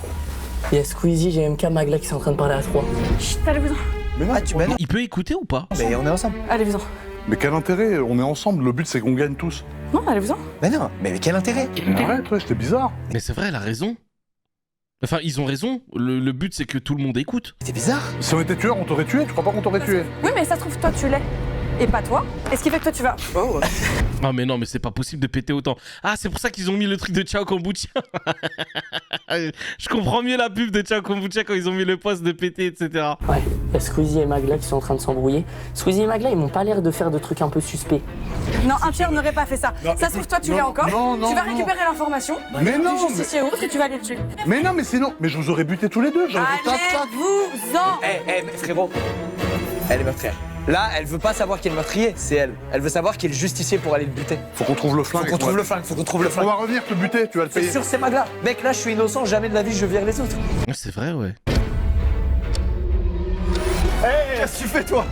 H: il y a Squeezie, GMK, Magla qui sont en train de parler à 3.
F: Chut, allez-vous-en.
C: Mais non,
A: Il peut écouter ou pas?
H: Mais on est ensemble.
F: Allez-vous-en.
C: mais quel intérêt? On est ensemble, le but c'est qu'on gagne tous.
F: Non, allez-vous-en.
H: Mais non, mais quel intérêt?
C: Arrête, ouais, c'était bizarre.
A: Mais c'est vrai, elle a raison. Enfin, ils ont raison. Le but, c'est que tout le monde écoute.
H: C'est bizarre.
C: Si on était tueur, on t'aurait tué? Tu crois pas qu'on t'aurait tué?
F: Oui, mais ça se trouve, toi, tu l'es. Et pas toi. Et ce qui fait que toi, tu vas...
H: Oh.
A: Ah, mais non, mais c'est pas possible de péter autant. Ah, c'est pour ça qu'ils ont mis le truc de Ciao Kombucha. Je comprends mieux la pub de Ciao Kombucha quand ils ont mis le poste de péter, etc.
N: Ouais, il y a Squeezie et Magla qui sont en train de s'embrouiller. Squeezie et Magla, ils m'ont pas l'air de faire de trucs un peu suspects.
F: Non, un tiers n'aurait pas fait ça. Ça se trouve, toi, tu l'as encore. Tu vas récupérer l'information.
C: Mais non,
F: Du justicier autre et tu vas aller le tuer.
C: Mais non, mais c'est non. Mais je vous aurais buté tous les deux. J'aurais fait tac, tac.
F: Allez-vous-en.
H: Mais frérot, elle est meurtrière. Là, elle veut pas savoir qui est le meurtrier, c'est elle. Elle veut savoir qui est le justicier pour aller le buter.
C: Faut qu'on trouve le flingue.
H: Faut qu'on trouve le flingue, faut qu'on trouve le
C: On
H: flingue.
C: va revenir te buter, tu vas le
H: C'est
C: payer.
H: sûr, c'est Magla. Mec, là, je suis innocent, jamais de la vie je vire les autres.
A: C'est vrai, ouais.
L: Qu'est-ce que tu fais, toi?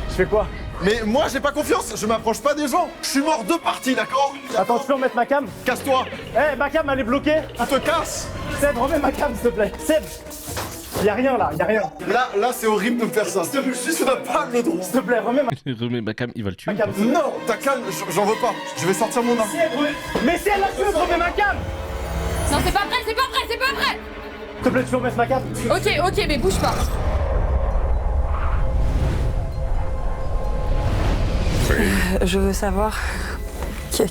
E: Je fais quoi?
L: Mais moi, j'ai pas confiance, je m'approche pas des gens. Je suis mort de partie, d'accord?
E: Attends, tu peux remettre ma cam?
L: Casse-toi.
E: Ma cam, elle est bloquée.
L: Tu te casses.
E: Seb, remets ma cam, s'il te plaît. Seb, y'a rien là, y'a rien.
L: Là, c'est horrible de me faire ça. S'il te plaît, juste, tu n'as pas le droit.
E: S'il te plaît, remets
A: Remets ma cam, il va le tuer.
E: cam.
L: Non, ta calme, j'en veux pas. Je vais sortir mon arme.
E: Mais si elle a tué, remets ma cam.
I: Non, c'est pas vrai, c'est pas vrai, c'est pas vrai.
E: S'il te plaît, tu peux remettre ma cam?
I: Ok, mais bouge pas.
F: Je veux savoir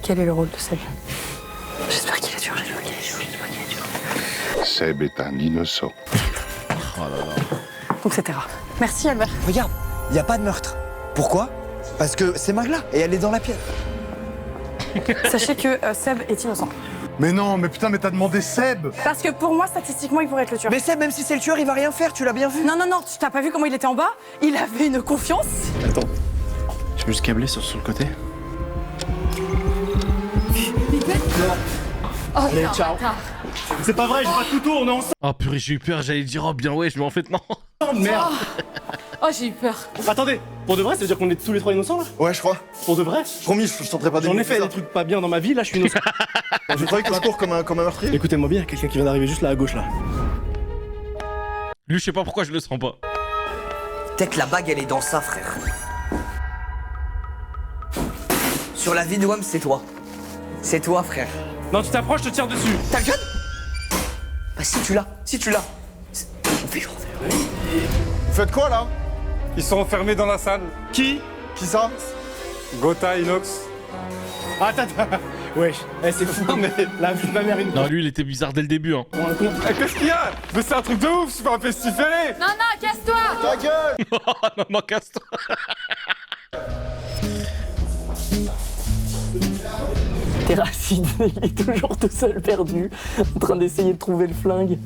F: quel est le rôle de Seb. J'espère qu'il est dur, j'espère qu'il est dur.
G: Seb est un innocent.
A: Oh là là.
F: Donc c'était rare. Merci Albert.
H: Regarde, y a pas de meurtre. Pourquoi? Parce que c'est Magla et elle est dans la pièce.
F: Sachez que Seb est innocent.
C: Mais non, mais putain, mais t'as demandé Seb.
F: Parce que pour moi, statistiquement, il pourrait être le tueur.
H: Mais Seb, même si c'est le tueur, il va rien faire, tu l'as bien vu.
F: Non, tu t'as pas vu comment il était en bas? Il avait une confiance.
K: Attends, je peux juste câbler sur le côté?
I: Oh,
E: Allez,
I: non,
E: ciao.
I: attends.
E: C'est pas vrai, j'ai pas de couteau, on est ensemble.
A: Oh purée, j'ai eu peur, j'allais dire oh bien ouais, mais en fait non.
E: Merde.
I: Oh, j'ai eu peur.
E: Attendez, pour de vrai, ça veut dire qu'on est tous les trois innocents là?
L: Ouais, je crois.
E: Pour de vrai?
L: Promis, je tenterai pas de.
E: J'en ai fait des trucs pas bien dans ma vie, là je suis innocent.
L: Je croyais que je cours comme un meurtrier.
E: Écoutez-moi bien, il y a quelqu'un qui vient d'arriver juste là à gauche là.
A: Lui, je sais pas pourquoi je le sens pas.
H: Peut-être que la bague, elle est dans ça, frère. Sur la vie de Wam, c'est toi. C'est toi, frère.
E: Non, tu t'approches, je te tire dessus.
H: Ta gueule. Bah si tu l'as. On fait genre.
L: Vous faites quoi là?
J: Ils sont enfermés dans la salle.
E: Qui
L: ça?
J: Gotha, Inox.
E: Attends. Wesh, c'est fou, mais la vie de ma mère, une.
A: Non, lui, il était bizarre dès le début. Hein.
J: Qu'est-ce qu'il y a? Mais c'est un truc de ouf, c'est pas un pestiféré.
I: Non, casse-toi.
L: Ta gueule.
A: non, casse-toi.
N: Terracide, il est toujours tout seul perdu, en train d'essayer de trouver le flingue.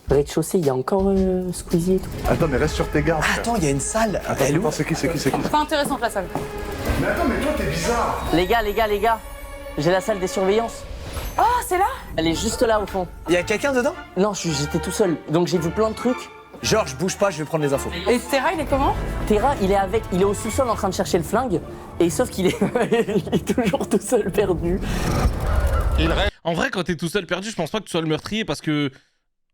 N: Rez-de-chaussée, il y a encore Squeezie et tout.
C: Attends, mais reste sur tes gardes. frère.
H: Attends, il y a une salle.
C: Elle est où? C'est qui?
I: Pas intéressante la salle.
C: Mais attends, mais toi, t'es bizarre.
N: Les gars, j'ai la salle des surveillances.
F: Oh, c'est là?
N: Elle est juste là au fond.
H: Il y a quelqu'un dedans?
N: Non, j'étais tout seul, donc j'ai vu plein de trucs.
H: Georges, bouge pas, je vais prendre les infos.
F: Et Terra, il est comment?
N: Terra, il est au sous-sol en train de chercher le flingue, et sauf qu'il est, il est toujours tout seul perdu.
A: En vrai, quand t'es tout seul perdu, je pense pas que tu sois le meurtrier parce que.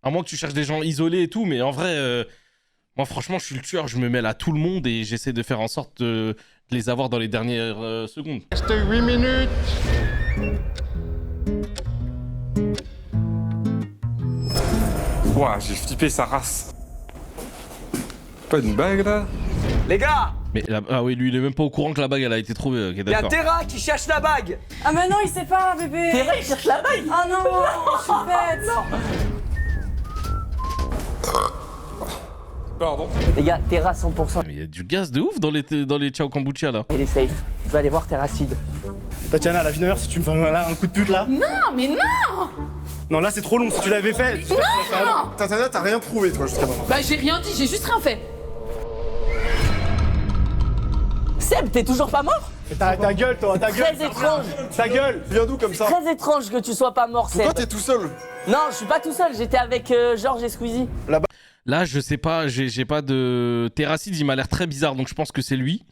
A: À moins que tu cherches des gens isolés et tout, mais en vrai, moi franchement, je suis le tueur, je me mêle à tout le monde et j'essaie de faire en sorte de les avoir dans les dernières secondes.
G: Reste 8 minutes.
J: Ouah, j'ai flippé sa race. Pas une bague là?
H: Les gars,
A: Mais ah oui, lui, il est même pas au courant que la bague elle a été trouvée. Ok,
H: il y a
A: d'accord.
H: Terra qui cherche la bague.
F: Ah, mais non, il sait pas, bébé.
N: Terra, il cherche la bague.
F: Oh non, je suis bête.
J: Pardon.
N: Les gars, Terra 100%.
A: Mais il y a du gaz de ouf dans les Ciao Kombucha là.
N: Elle est safe. Je vais aller voir Terracide.
E: Tatiana, la vie de mère, si tu me fais là, un coup de pute là.
I: Non, mais non.
E: Non, là c'est trop long, si tu l'avais fait.
I: Non.
L: Tatiana, t'as rien prouvé toi jusqu'à maintenant.
I: Bah, j'ai rien dit, j'ai juste rien fait.
N: Seb, t'es toujours pas mort?
E: Ta gueule, toi, ta gueule.
N: Très étrange.
E: Ta gueule.
L: Tu viens d'où comme ça?
N: Très étrange que tu sois pas mort, Seb.
L: Pourquoi t'es tout seul?
N: Non, je suis pas tout seul, j'étais avec Georges et Squeezie.
A: Là, je sais pas, j'ai pas de. Terracide, il m'a l'air très bizarre, donc je pense que c'est lui.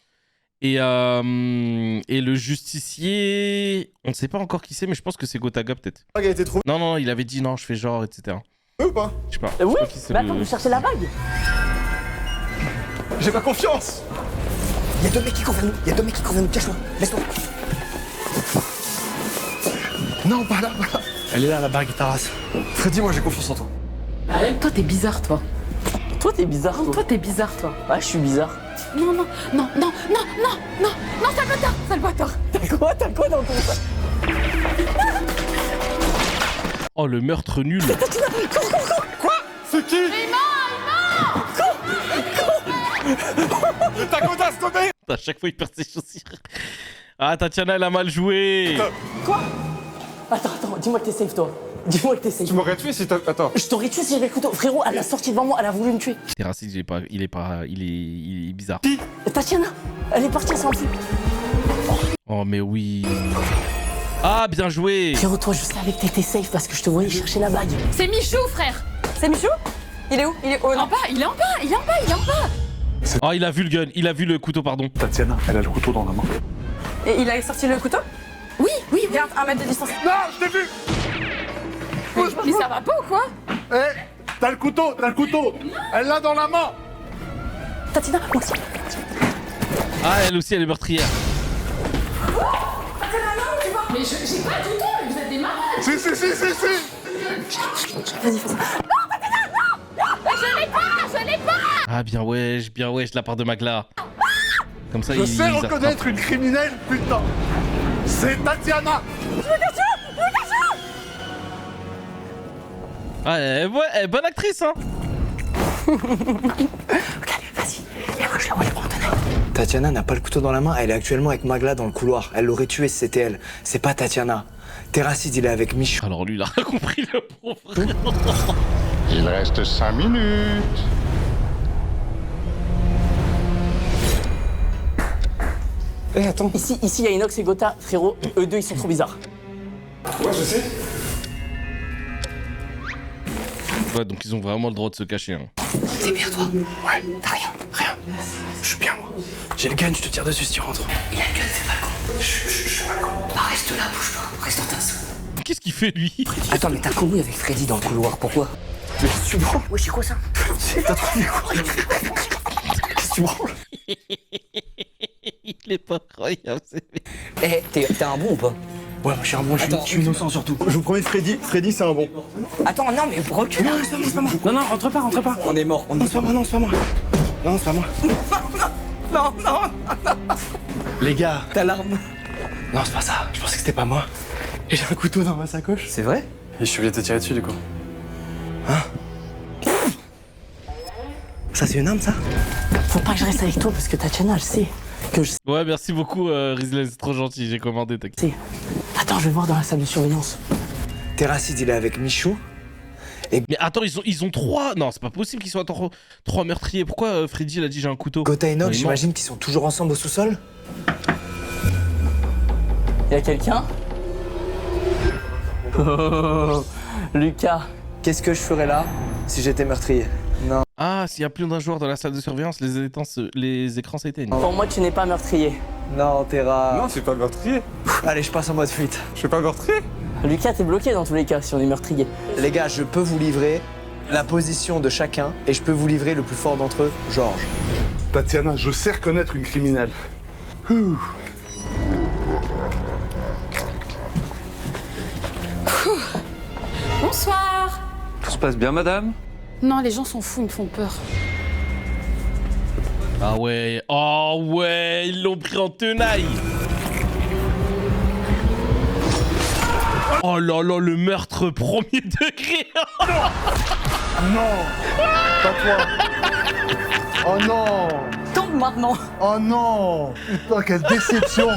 A: Et le justicier. On ne sait pas encore qui c'est, mais je pense que c'est Gotaga peut-être.
L: La bague a été trouvée.
A: Non, il avait dit non, je fais genre, etc.
L: Ou pas?
A: Je sais pas.
N: Oui,
A: Je sais pas qui c'est
N: mais
A: le-
N: attends, vous cherchez la bague?
L: J'ai pas confiance.
H: Il y a deux mecs qui courent vers nous, cache-toi, laisse-toi.
L: Non, pas là.
E: Elle est là, la bague, Taras.
L: Freddy, moi j'ai confiance en toi.
I: Toi, t'es bizarre, toi.
N: Toi, t'es bizarre, toi.
I: Toi, t'es bizarre, toi.
N: Ouais, je suis bizarre.
I: Non, sale bâtard.
N: T'as quoi dans ton sac?
A: Oh, le meurtre nul.
J: Quoi? C'est qui?
I: Il ment.
J: Mais ta godasse, Tobé!
A: À chaque fois, il perd ses chaussures. Ah, Tatiana, elle a mal joué.
N: Quoi? Attends, dis-moi que t'es safe, toi. Dis-moi que t'es safe.
J: Tu m'aurais tué si t'as... Attends.
N: Je t'aurais tué si j'avais le couteau. Frérot, elle a sorti devant moi, elle a voulu me tuer.
A: Terracide, il est bizarre.
N: Tatiana, elle est partie, elle s'est enfuie.
A: Oh, mais oui. Ah, bien joué.
N: Frérot, toi, je savais que t'étais safe parce que je te voyais chercher la bague.
I: C'est Michou, frère.
F: C'est Michou? Il est où? Il est où?
I: En bas, il est en bas, il est en bas, il est en bas.
A: Oh, il a vu le gun, il a vu le couteau, pardon.
C: Tatiana, elle a le couteau dans la main.
F: Et il a sorti le couteau?
I: Oui.
F: Garde 1 mètre de distance.
C: Non, je t'ai vu.
I: Mais ça va pas ou quoi?
C: Eh, t'as le couteau. Elle l'a dans la main.
N: Tatiana, moi aussi.
A: Ah, elle aussi, elle est meurtrière.
I: Mais j'ai pas de couteau, mais vous êtes des malades.
C: Si.
N: Vas-y, fais ça.
I: Je l'ai pas.
A: Ah, bien wesh, de la part de Magla. Comme ça,
C: Je sais reconnaître une criminelle, putain. C'est Tatiana.
A: Ah, ouais, bonne actrice, hein.
N: Ok, vas-y. Et moi, je la vois, prendre un œil.
H: Tatiana n'a pas le couteau dans la main, elle est actuellement avec Magla dans le couloir. Elle l'aurait tué si c'était elle. C'est pas Tatiana. Terracide, il est avec Michou.
A: Alors lui, il a rien compris, le pauvre.
G: Il reste 5 minutes.
N: Eh, attends. Ici, il y a Inox et Gotha. Frérot, eux deux, ils sont trop bizarres.
J: Ouais, je sais.
A: Ouais, donc ils ont vraiment le droit de se cacher, hein.
D: T'es bien, toi?
K: Ouais. T'as rien. Je suis bien, moi. J'ai le gun, je te tire dessus si tu rentres.
D: Il a le gun, fais pas le con. Chut. Bah, reste là, bouge pas. Reste dans ta zone.
A: Qu'est-ce qu'il fait, lui?
D: Attends, mais t'as couru avec Freddy dans le couloir, pourquoi?
K: Mais qu'est-ce que tu branles?
D: Ouais, c'est quoi ça?
K: T'as trop bien couru. Qu'est-ce que tu branles?
A: Il est pas incroyable, c'est...
D: Eh, t'es un bon ou pas?
K: Ouais, moi je suis un bon, je suis innocent surtout.
L: Je vous promets, Freddy, c'est un bon.
D: Attends, non, mais recule.
K: Non, c'est pas moi. Non, rentre pas.
D: On est mort,
K: Non, c'est pas moi. Non, c'est pas moi.
D: Non.
K: Les gars.
D: Ta larme.
K: Non, c'est pas ça. Je pensais que c'était pas moi. Et j'ai un couteau dans ma sacoche.
D: C'est vrai?
K: Et je suis venu te tirer dessus, du coup. Hein? Ça, c'est une arme, ça?
N: Faut pas que je reste avec toi parce que Tatiana, elle sait que je
A: Ouais, merci beaucoup, Rizlen, c'est trop gentil, j'ai commandé, t'inquiète.
N: sais. Attends, je vais voir dans la salle de surveillance.
H: Terracide, il est avec Michou.
A: Mais attends, ils ont trois... Non, c'est pas possible qu'ils soient trois meurtriers. Pourquoi Freddy, il a dit j'ai un couteau?
H: Gotha et Inox,
A: Ouais,
H: j'imagine qu'ils sont toujours ensemble au sous-sol.
N: Y'a quelqu'un? Oh, Lucas.
H: Qu'est-ce que je ferais là si j'étais meurtrier? Non.
A: Ah, s'il y a plus d'un joueur dans la salle de surveillance, les écrans s'éteignent.
N: Pour moi, tu n'es pas meurtrier.
H: Non, Terra.
J: Non, je suis pas meurtrier.
H: Allez, je passe en mode fuite.
J: Je suis pas meurtrier.
N: Lucas, t'es bloqué dans tous les cas si on est meurtrier.
H: Les gars, je peux vous livrer la position de chacun et je peux vous livrer le plus fort d'entre eux, Georges.
C: Tatiana, je sais reconnaître une criminelle. Ouh.
I: Bonsoir.
M: Tout se passe bien, madame?
I: Non, les gens sont fous, ils me font peur.
A: Ah ouais, oh ouais, ils l'ont pris en tenaille. Oh là là, le meurtre premier degré.
C: Non. Pas toi. Oh non.
F: Tombe maintenant.
C: Oh non. Putain, quelle déception.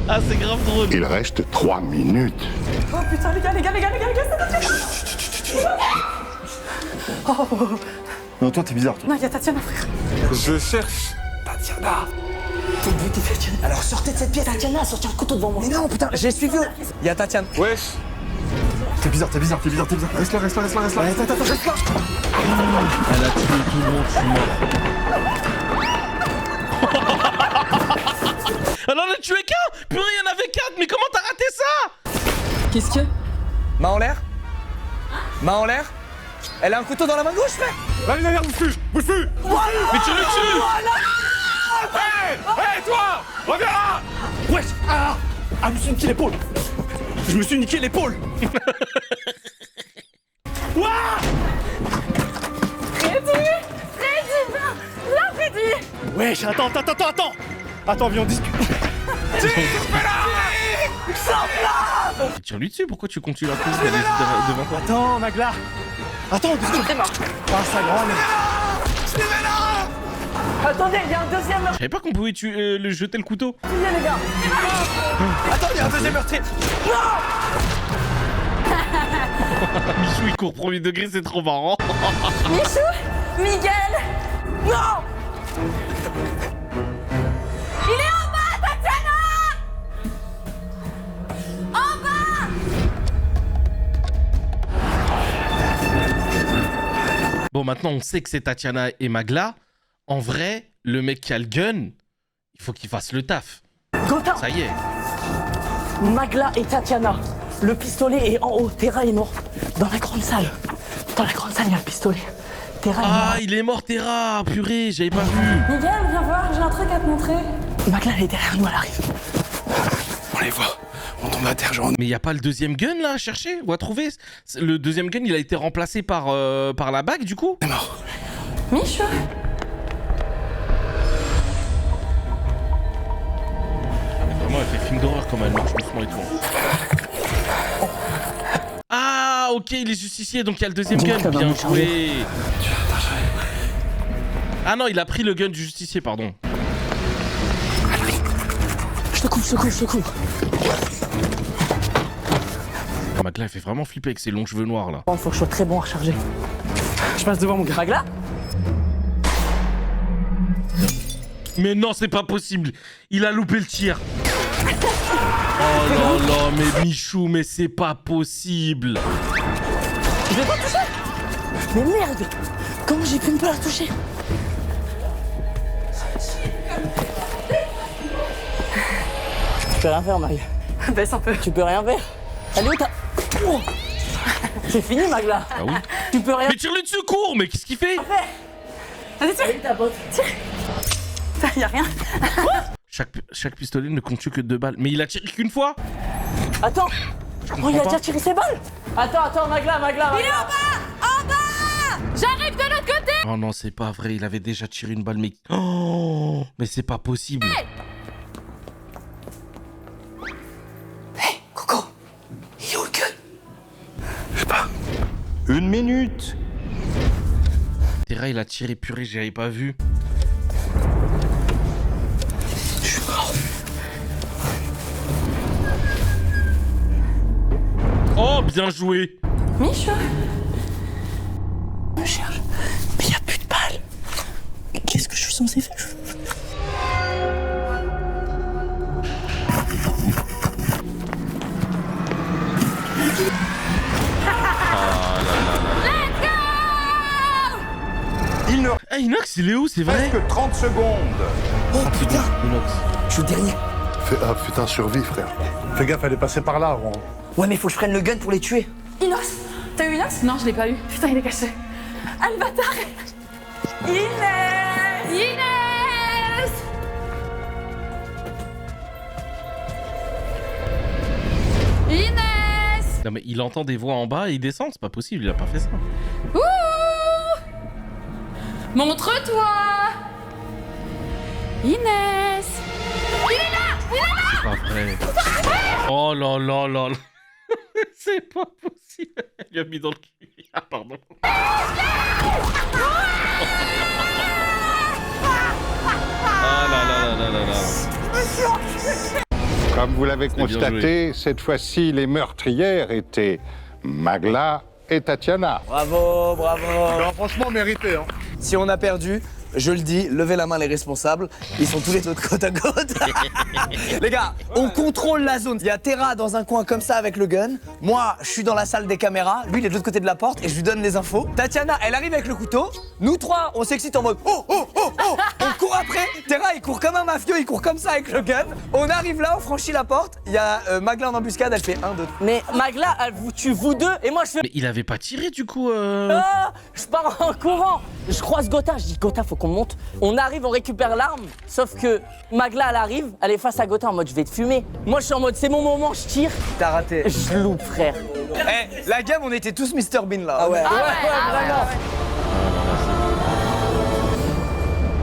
A: Ah, c'est grave drôle.
G: Il reste 3 minutes.
F: Oh putain, les gars, c'est Tatiana.
L: Non, toi, t'es bizarre, toi.
F: Non, il y a Tatiana, frère.
J: Je cherche Tatiana.
N: Ton but est fait, Tatiana. Alors sortez de cette pièce. Tatiana a sorti un couteau devant moi.
H: Mais non, putain, j'ai suivi. Il y a Tatiana.
J: Wesh.
L: T'es bizarre. Reste là. Reste là.
H: Attends, reste là.
A: Elle a tué tout le monde, je suis mort. Elle en a tué qu'un. Purée, il y en avait 4, mais comment t'as raté ça?
F: Qu'est-ce que?
H: Main en l'air. Elle a un couteau dans la main gauche, frère.
J: Là, bouge plus.
A: Mais tu le tues.
J: Hey, toi. Reviens là.
K: Wesh. Ah, je me suis niqué l'épaule.
I: Freddy, viens, Freddy.
K: Wesh, attends. Attends, viens, on discute.
A: Tire-lui dessus, pourquoi tu continues à courir d'aller devant toi?
E: Attends, Magla. Attends, qu'est-ce que tu fais? Ah, ça grande.
N: Attendez, il y a un deuxième
A: Je
N: meurtrier,
A: savais pas qu'on pouvait le jeter le couteau.
N: les gars.
K: Attends, il y a un deuxième meurtrier.
A: Michou il court premier degré, c'est trop marrant.
F: Michou, Miguel.
N: Non.
I: Il est en bas, Tatiana! En bas!
A: Bon, maintenant on sait que c'est Tatiana et Magla. En vrai, le mec qui a le gun, il faut qu'il fasse le taf.
N: Gotham.
A: Ça y est.
N: Magla et Tatiana. Le pistolet est en haut. Terra est mort. Dans la grande salle. Dans la grande salle, il y a le pistolet. Terra est mort.
A: Ah, il est mort, Terra. Purée, j'avais pas vu.
F: Miguel, viens voir, j'ai un truc à te montrer.
N: Magla, elle est derrière nous, elle arrive.
K: On les voit. On tombe à terre, genre.
A: Mais y a pas le deuxième gun là à chercher ou à trouver? Le deuxième gun, il a été remplacé par la bague du coup?
K: On est mort.
F: Michou.
A: Vraiment, elle fait film d'horreur comme elle marche doucement et tout. Ah, ok, il est justicier, donc il y a le deuxième gun. Bien joué. Ah non, il a pris le gun du justicier, pardon.
N: Je te couvre.
A: Magla, elle fait vraiment flipper avec ses longs cheveux noirs là.
N: Bon, faut que je sois très bon à recharger.
E: Je passe devant mon gars.
N: Magla?
A: Mais non, c'est pas possible. Il a loupé le tir. Oh là là, mais Michou, mais c'est pas possible.
N: Je vais pas toucher. Mais merde. Comment j'ai pu ne pas la toucher? Tu peux rien faire, Mag.
F: Baisse un peu.
N: Tu peux rien faire. Elle est où ta... Oh. C'est fini, Magla.
A: Ah oui?
N: Tu peux rien
A: Mais tire-lui dessus, cours. Mais qu'est-ce qu'il fait?
F: Vas-y, tire.
N: Elle est ta pote.
F: Tire. Y'a rien.
A: Chaque pistolet ne compte que 2 balles. Mais il a tiré qu'une fois.
N: Attends.
A: comprends
N: Oh, il a
A: pas.
N: déjà tiré ses balles. Attends, Magla.
I: Il est en bas! En bas! J'arrive de l'autre côté!
A: Oh non, c'est pas vrai. Il avait déjà tiré une balle, mais... Oh, mais c'est pas possible.
D: Hey, Coco! Il est où le gun?
K: Je sais pas.
G: 1 minute.
A: Terra, il a tiré, purée, j'avais pas vu.
D: Je suis mort.
A: Oh, bien joué.
F: Michou.
N: Je cherche. Mais il n'y a plus de balles. Qu'est-ce que je suis censé faire?
G: Il ne
A: Ah, Inox, il est où, c'est vrai?
G: reste que 30 secondes.
D: Oh putain!
A: Inox.
D: Je suis le dernier.
C: Ah putain, survie, frère. Fais gaffe, elle est passée par là avant.
D: Ouais, mais faut que je prenne le gun pour les tuer.
F: Inox. T'as eu Inox?
I: Non, je l'ai pas eu.
F: Putain, il est caché. Ah, le bâtard. Inès.
I: Inès! Inès!
A: Non, mais il entend des voix en bas et il descend, c'est pas possible, il a pas fait ça.
I: Ouh! Montre-toi! Inès! Il est là! Il est là!
A: C'est pas vrai. Oh là là là là. C'est pas possible. Il lui a mis dans le cul. Ah, pardon. Ah là là là là là là.
G: Comme vous l'avez
A: bien
G: constaté, cette fois-ci, les meurtrières étaient Magla et Tatiana.
H: Bravo.
C: Non, franchement, mérité, hein.
H: Si on a perdu, je le dis, levez la main les responsables. Ils sont tous les deux côte à côte. Les gars, on contrôle la zone. Il y a Terra dans un coin comme ça avec le gun. Moi, je suis dans la salle des caméras. Lui, il est de l'autre côté de la porte et je lui donne les infos. Tatiana, elle arrive avec le couteau. Nous trois, on s'excite en mode oh. On court après. Terra, il court comme un mafieux, il court comme ça avec le gun. On arrive là, on franchit la porte. Il y a Magla en embuscade, elle fait 1, 2, 3.
N: Mais Magla, elle vous tue vous deux et moi je fais...
A: Mais il avait pas tiré du coup.
N: Ah, je pars en courant. Je croise Gotha, je dis Gotha, faut qu'on monte. On arrive, on récupère l'arme. Sauf que Magla, elle arrive, elle est face à Gotha en mode je vais te fumer. Moi je suis en mode c'est mon moment, je tire.
H: T'as raté.
N: Je loupe, frère.
H: Eh, la game, on était tous Mr Bean là.
N: Ah ouais,
H: vraiment.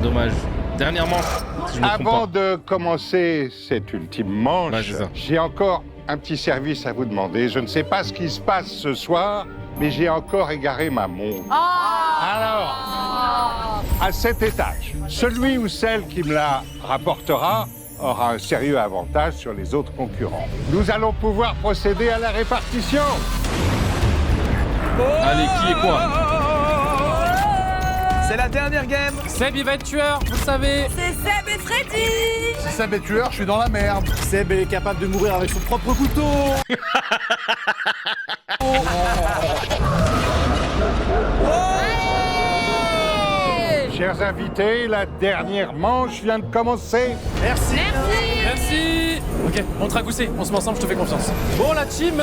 A: Dommage. Dernière manche. Si je me trompe
G: Avant
A: pas.
G: de commencer cette ultime manche,
A: Ouais, c'est ça.
G: j'ai encore un petit service à vous demander. Je ne sais pas ce qui se passe ce soir, mais j'ai encore égaré ma montre. Alors, à cet étage, celui ou celle qui me la rapportera aura un sérieux avantage sur les autres concurrents. Nous allons pouvoir procéder à la répartition.
A: Allez, qui est quoi?
K: C'est la dernière game. Seb, il va être tueur, vous le savez.
F: C'est Seb et Freddy.
C: Si Seb est tueur, je suis dans la merde.
E: Seb est capable de mourir avec son propre couteau.
G: Chers invités, la dernière manche vient de commencer.
K: Merci. Merci. Ok, montre à gousser, on se met ensemble, je te fais confiance. Bon, la team,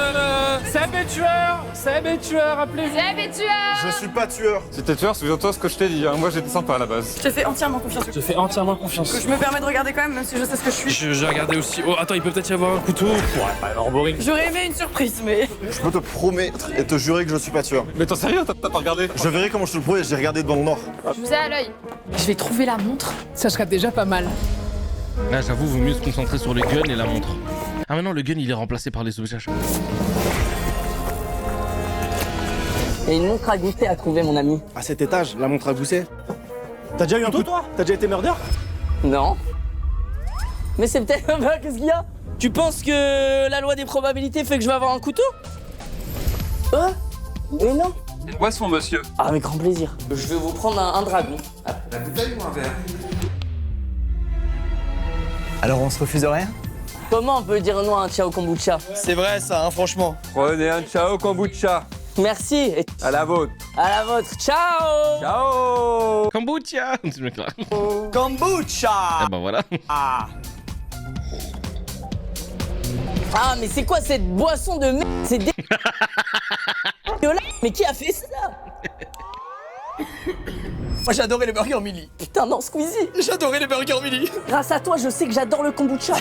K: Seb est tueur. Seb est tueur, appelez-vous.
I: Seb est tueur.
L: Je suis pas tueur.
J: Si t'es tueur, souviens-toi ce que je t'ai dit. Hein. Moi, j'étais sympa à la base.
F: Je te fais entièrement confiance.
K: Je te fais entièrement confiance.
F: Je me permets de regarder quand même si je sais ce que je suis.
K: J'ai regardé aussi. Oh, attends, il peut peut-être y avoir un couteau. Ouais, pas arboring.
F: J'aurais aimé une surprise, mais...
L: Je peux te promettre et te jurer que je suis pas tueur.
J: Mais t'en sérieux, t'as pas regardé?
L: Je verrai comment je te le promets, j'ai regardé devant le noir.
I: Je vous ai à l'œil. Je vais trouver la montre. Ça serait déjà pas mal.
A: Là, j'avoue, vaut mieux se concentrer sur le gun et la montre. Ah, mais non, le gun, il est remplacé par les objets.
N: Et une montre à goûter à trouver, mon ami.
E: À cet étage, la montre à gousset. T'as déjà eu un coup, toi? T'as déjà été murder?
N: Non. Mais c'est peut-être... Qu'est-ce qu'il y a? Tu penses que la loi des probabilités fait que je vais avoir un couteau? Mais non.
M: Une boisson, monsieur.
N: Ah, avec grand plaisir. Je vais vous prendre un dragon.
M: La bouteille ou un verre?
H: Alors on se refuse rien?
N: Comment on peut dire non à un Ciao Kombucha?
H: C'est vrai ça, hein, franchement.
M: Prenez un Ciao Kombucha.
N: Merci. Et
M: À la vôtre.
N: à la vôtre. Ciao.
M: Ciao.
A: Kombucha. Ce mec-là.
H: Kombucha.
A: Ah bah voilà.
N: Ah, mais c'est quoi cette boisson de merde? C'est dé... Mais qui a fait ça?
H: Moi j'adorais les burgers Millie.
N: Putain, non, Squeezie.
H: J'adorais les burgers Millie.
N: Grâce à toi, je sais que j'adore le kombucha.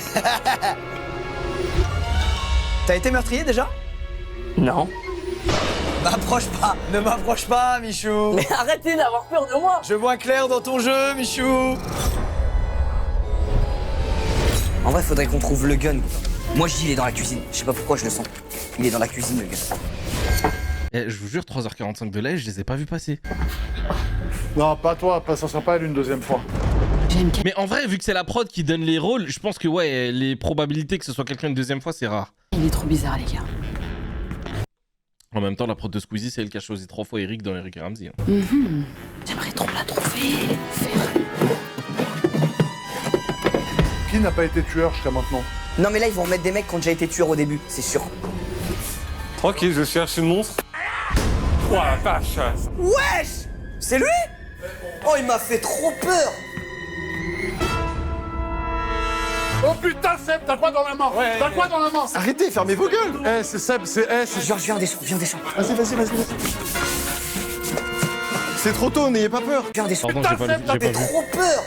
H: T'as été meurtrier déjà?
N: Non.
H: M'approche pas, ne m'approche pas, Michou.
N: Mais arrêtez d'avoir peur de moi.
H: Je vois clair dans ton jeu, Michou. En vrai, faudrait qu'on trouve le gun. Moi je dis il est dans la cuisine. Je sais pas pourquoi je le sens. Il est dans la cuisine, le gun.
A: Eh, je vous jure, 3h45 de live, je les ai pas vus passer.
C: Non, pas toi, ça sera pas elle une deuxième fois.
A: Mais en vrai, vu que c'est la prod qui donne les rôles, je pense que ouais, les probabilités que ce soit quelqu'un une deuxième fois, c'est rare.
I: Il est trop bizarre, les gars.
A: En même temps, la prod de Squeezie, c'est elle qui a choisi 3 fois Eric dans Eric et Ramsey. Hein.
I: J'aimerais trop la trouver.
C: Qui n'a pas été tueur jusqu'à maintenant?
H: Non mais là ils vont mettre des mecs qui ont déjà été tueurs au début, c'est sûr.
J: Tranquille, je cherche une monstre. Oh la vache.
H: Wesh! C'est lui? Oh il m'a fait trop peur!
C: Oh putain Seb, t'as quoi dans la main? T'as quoi dans la main?
L: Arrêtez, fermez vos gueules.
C: Eh c'est Seb, c'est...
H: Georges, viens descendre.
L: Vas-y. C'est trop tôt, n'ayez pas peur.
H: Viens descendre.
A: Pardon, j'ai pas vu.
H: Trop peur!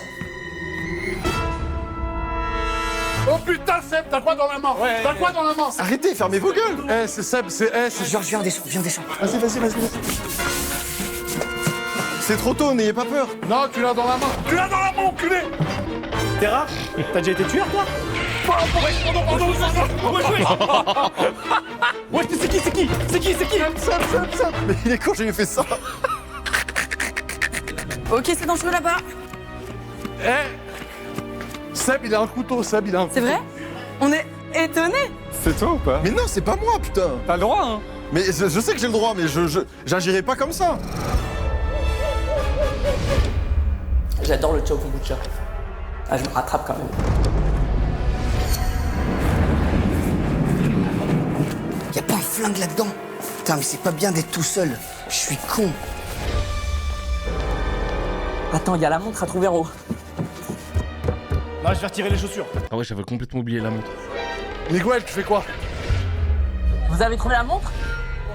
C: Oh putain Seb, t'as quoi dans la main? T'as quoi dans la main?
L: Arrêtez, fermez vos gueules.
C: Eh c'est Seb, c'est...
H: Georges, viens descendre.
L: Vas-y. C'est trop tôt, n'ayez pas peur.
C: Non, tu l'as dans la main. Tu l'as dans la main, enculé.
E: Terra, t'as déjà été tueur, toi?
C: Pardon.
E: Ouais, c'est qui?
C: Seb.
L: Mais il est con, j'ai fait ça.
F: Ok, c'est dangereux là-bas.
C: Eh Seb, il a un couteau, Seb, il a un couteau.
F: C'est vrai? On est étonnés.
J: C'est toi ou pas?
L: Mais non, c'est pas moi, putain.
J: T'as le droit, hein?
L: Mais je sais que j'ai le droit, mais j'agirai pas comme ça.
N: J'adore le Ciao Kombucha. Ah, je me rattrape quand même.
H: Y'a pas un flingue là-dedans? Putain mais c'est pas bien d'être tout seul. Je suis con.
N: Attends, il y a la montre à trouver en haut.
E: Là, je vais retirer les chaussures.
A: Ah ouais, j'avais complètement oublié la montre.
C: Miguel, tu fais quoi?
N: Vous avez trouvé la montre?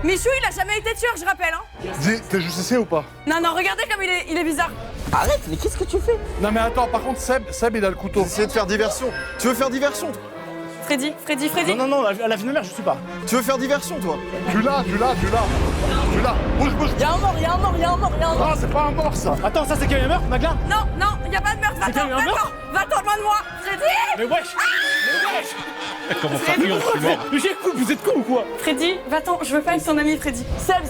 F: Michou, il a jamais été tueur, je rappelle, hein.
C: Dis, t'es justicier ou pas?
F: Non, regardez comme il est bizarre.
N: Arrête, mais qu'est-ce que tu fais?
C: Non mais attends, par contre Seb, il a le couteau.
L: Essayez de faire diversion. Tu veux faire diversion?
F: Freddy.
E: Non, à la vie de ma mère, je suis pas.
L: Tu veux faire diversion, toi?
C: Tu l'as. Bouge.
N: Y'a un mort.
C: Ah, c'est pas un mort, ça.
E: Attends, ça c'est qu'il y a eu un meurtre, Magla?
F: Non, y a pas de meurtre.
E: C'est qu'il y a eu un meurtre?
F: Va-t'en loin de moi. Freddy.
E: Mais wesh!
A: Comment ça fait on se mord.
E: Mais j'ai coup, vous êtes con ou quoi?
F: Freddy, va-t'en, je veux pas être ton ami, Freddy.
N: Seb,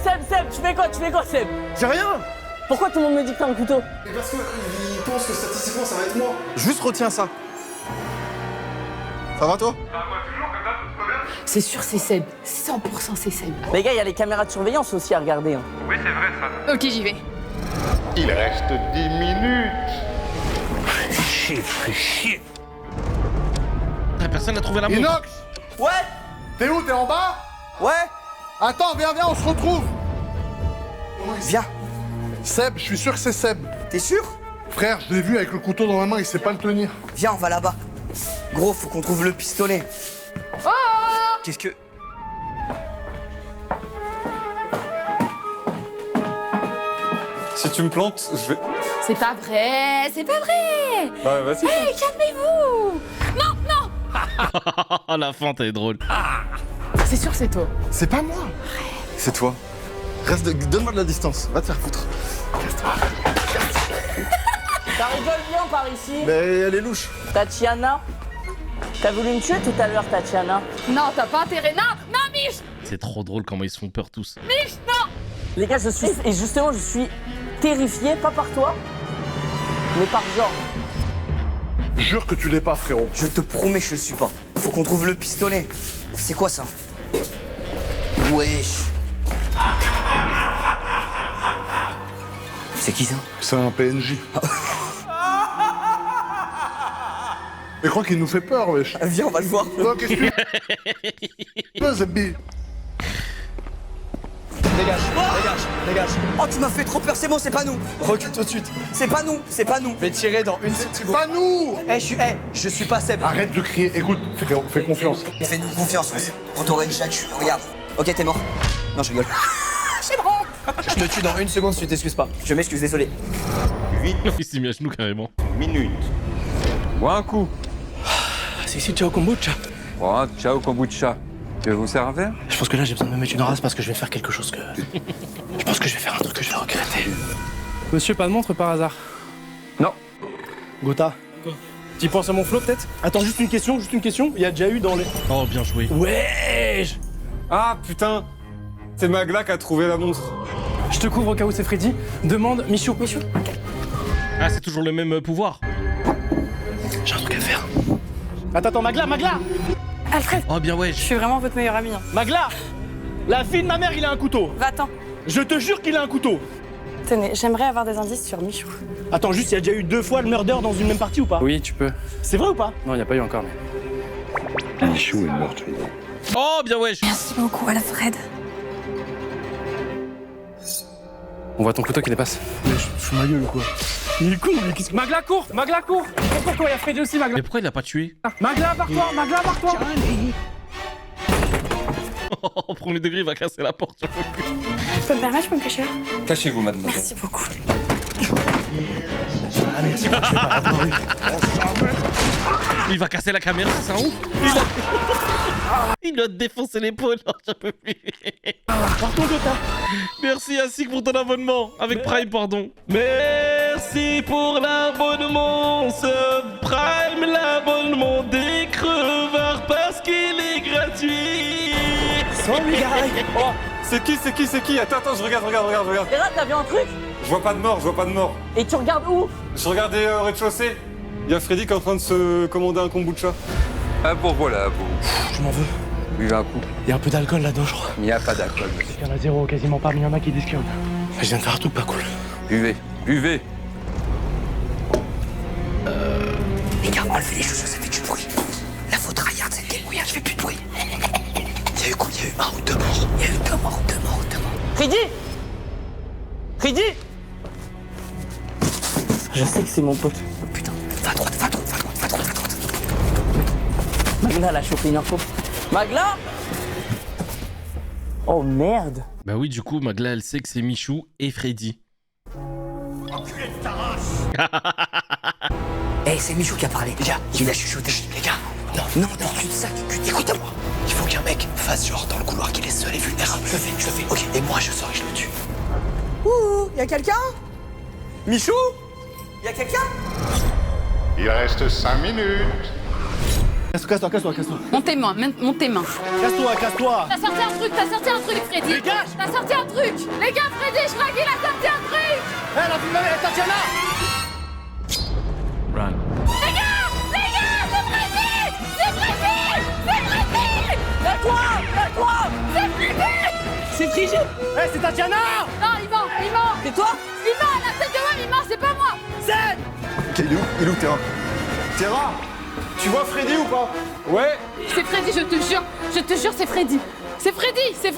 N: tu fais quoi, Seb?
L: J'ai rien!
N: Pourquoi tout le monde me dit que t'as un couteau?
L: Parce qu'il pense que statistiquement ça va être moi. Juste retiens ça. Ça va toi?
I: C'est sûr, c'est Seb. 100% c'est Seb.
N: Les gars, il y a les caméras de surveillance aussi à regarder. Hein.
J: Oui, c'est vrai ça.
I: Ok, j'y vais.
G: Il reste 10 minutes.
A: Chier. Personne n'a trouvé la montre.
C: Inox,
H: Ouais.
C: t'es où? T'es en bas?
H: Ouais.
C: Attends, viens, on se retrouve.
H: Viens.
C: Seb, je suis sûr que c'est Seb.
H: T'es sûr?
C: Frère, je l'ai vu avec le couteau dans la main, il sait pas le tenir.
H: Viens, on va là-bas. Gros, faut qu'on trouve le pistolet.
I: Oh!
H: Qu'est-ce que...
J: Si tu me plantes, je vais.
I: C'est pas vrai.
J: Ouais, vas-y.
I: Hey, calmez-vous. Non.
A: La fente, elle est drôle.
I: C'est sûr, c'est toi.
L: C'est pas moi. C'est toi. Donne-moi de la distance. Va te faire foutre.
N: Ça rigole bien par ici.
L: Mais elle est louche.
N: Tatiana. T'as voulu me tuer tout à l'heure, Tatiana?
I: Non, t'as pas intérêt. Non, Mich.
A: C'est trop drôle comment ils se font peur tous.
I: Mich, non.
N: Les gars, je suis terrifié, pas par toi, mais par genre.
C: Jure que tu l'es pas, frérot.
H: Je te promets, je le suis pas. Faut qu'on trouve le pistolet. C'est quoi ça? Wesh. C'est qui ça?
C: C'est un PNJ. Mais je crois qu'il nous fait peur, wesh.
H: Viens, on va le voir.
C: Non, qu'est-ce que tu... Zebbi.
H: Dégage. Oh, tu m'as fait trop peur, c'est bon, c'est pas nous. Recule tout de suite. C'est pas nous.
K: Je vais tirer dans une
C: C'est
K: seconde.
C: pas nous.
H: Je suis pas Seb.
C: Arrête de crier. Écoute, fais confiance.
H: Fais-nous confiance, on t'aurait déjà tué. Regarde. Ok, t'es mort. Non, je rigole.
K: Je te tue dans une seconde si tu t'excuses pas.
H: Je m'excuse, désolé.
A: Il s'est mis à genoux carrément.
M: Bois un coup.
E: C'est ici, ciao kombucha.
M: Bon, ciao kombucha. Tu veux vous servir un verre?
E: Je pense que là, j'ai besoin de me mettre une race parce que je vais faire quelque chose que... Je pense que je vais faire un truc que je vais regretter. Monsieur, pas de montre par hasard?
M: Non.
E: Gotha. Tu penses à mon flow peut-être? Attends, juste une question. Il y a déjà eu dans les...
A: Oh, bien joué.
E: Ouais.
J: Ah putain. C'est Magla qui a trouvé la montre.
E: Je te couvre au cas où c'est Freddy. Demande Michou.
A: Ah, c'est toujours le même pouvoir.
E: J'ai un truc à faire. Attends, Magla.
F: Alfred,
A: Oh, bien ouais.
F: je suis vraiment votre meilleur ami. Hein.
E: Magla. La fille de ma mère, il a un couteau.
F: Va-t'en.
E: Je te jure qu'il a un couteau.
F: Tenez, j'aimerais avoir des indices sur Michou.
E: Attends, juste, il y a déjà eu 2 fois le murder dans une même partie ou pas?
K: Oui, tu peux.
E: C'est vrai ou pas?
K: Non, il a pas eu encore. Mais...
G: Michou est meurtrier.
A: Oh, bien wesh.
F: Merci beaucoup, Alfred.
K: On voit ton couteau qui dépasse.
E: Mais je fous ma gueule ou quoi? Il est con, lui, qu'est-ce que... Magla, cours! Pourquoi il y a Freddy aussi, Magla?
A: Mais pourquoi il l'a pas tué?
E: Magla, barre-toi!
A: Au premier degré, il va casser la porte.
F: Tu peux me permettre, je peux me cacher là?
M: Cachez-vous, mademoiselle.
F: Merci beaucoup.
A: Il va casser la caméra, c'est un ouf. Il a défoncé l'épaule. Oh, j'en peux plus.
E: Pardon, Gotha.
A: Merci Asik pour ton abonnement. Avec Prime, pardon. Merci pour l'abonnement. Ce Prime, l'abonnement des crevards parce qu'il est gratuit.
E: Sorry, guys.
J: Oh, c'est qui? Attends, je regarde.
N: Et là, t'as vu un truc?
J: Je vois pas de mort.
N: Et tu regardes où?
J: Je regardais au rez-de-chaussée. Il y a Freddy qui est en train de se commander un kombucha.
M: Ah bon, voilà, bon.
E: Je m'en veux.
M: Buvez un coup.
E: Il y a un peu d'alcool là-dedans, je crois.
M: Il n'y a pas d'alcool, monsieur.
E: Il y en a 0, quasiment pas, mais il y en a qui disent qu'il y en a. Je viens de faire un truc pas cool.
M: Buvez.
H: Les gars, enlevez les chaussures, ça fait du bruit. La faute Rayard, c'est le game. Regarde, je fais plus de bruit. Il y a eu quoi? Il y a eu 1 ou 2 morts. Il y a eu 2 morts.
N: Freddy! Je sais que c'est mon pote.
H: Putain, va à droite.
N: Magla, elle a chopé une info. Magla! Oh merde!
A: Bah oui, du coup, Magla, elle sait que c'est Michou et Freddy.
H: Eh, c'est Michou qui a parlé. Les gars, il a chuchoté. Les gars,
D: Non, tu te sacs, écoute-moi. Il faut qu'un mec fasse genre dans le couloir qu'il est seul et vulnérable. Je le fais. Ok, et moi je sors et je le tue.
N: Ouh, y'a quelqu'un? Michou? Y'a quelqu'un?
G: Il reste 5 minutes.
E: Casse-toi.
I: Monte tes mains, monte tes mains.
E: Casse-toi.
I: T'as sorti un truc, Freddy.
E: Dégage.
I: T'as sorti un truc. Les gars, Freddy, je crois qu'il a sorti un truc.
E: Eh, la fille de Tatiana!
A: Run.
I: Les gars, c'est Freddy.
N: Y'a quoi?
I: C'est Freddy.
N: C'est Frigide!
E: Eh, c'est Tatiana!
I: Non, il ment.
N: C'est toi?
I: Il ment, la tête de moi, il ment, c'est pas moi.
E: C'est...
L: Ok, il est où Terra? Terra, tu vois Freddy ou pas?
J: Ouais.
I: C'est Freddy, je te jure, c'est Freddy. C'est Freddy. C'est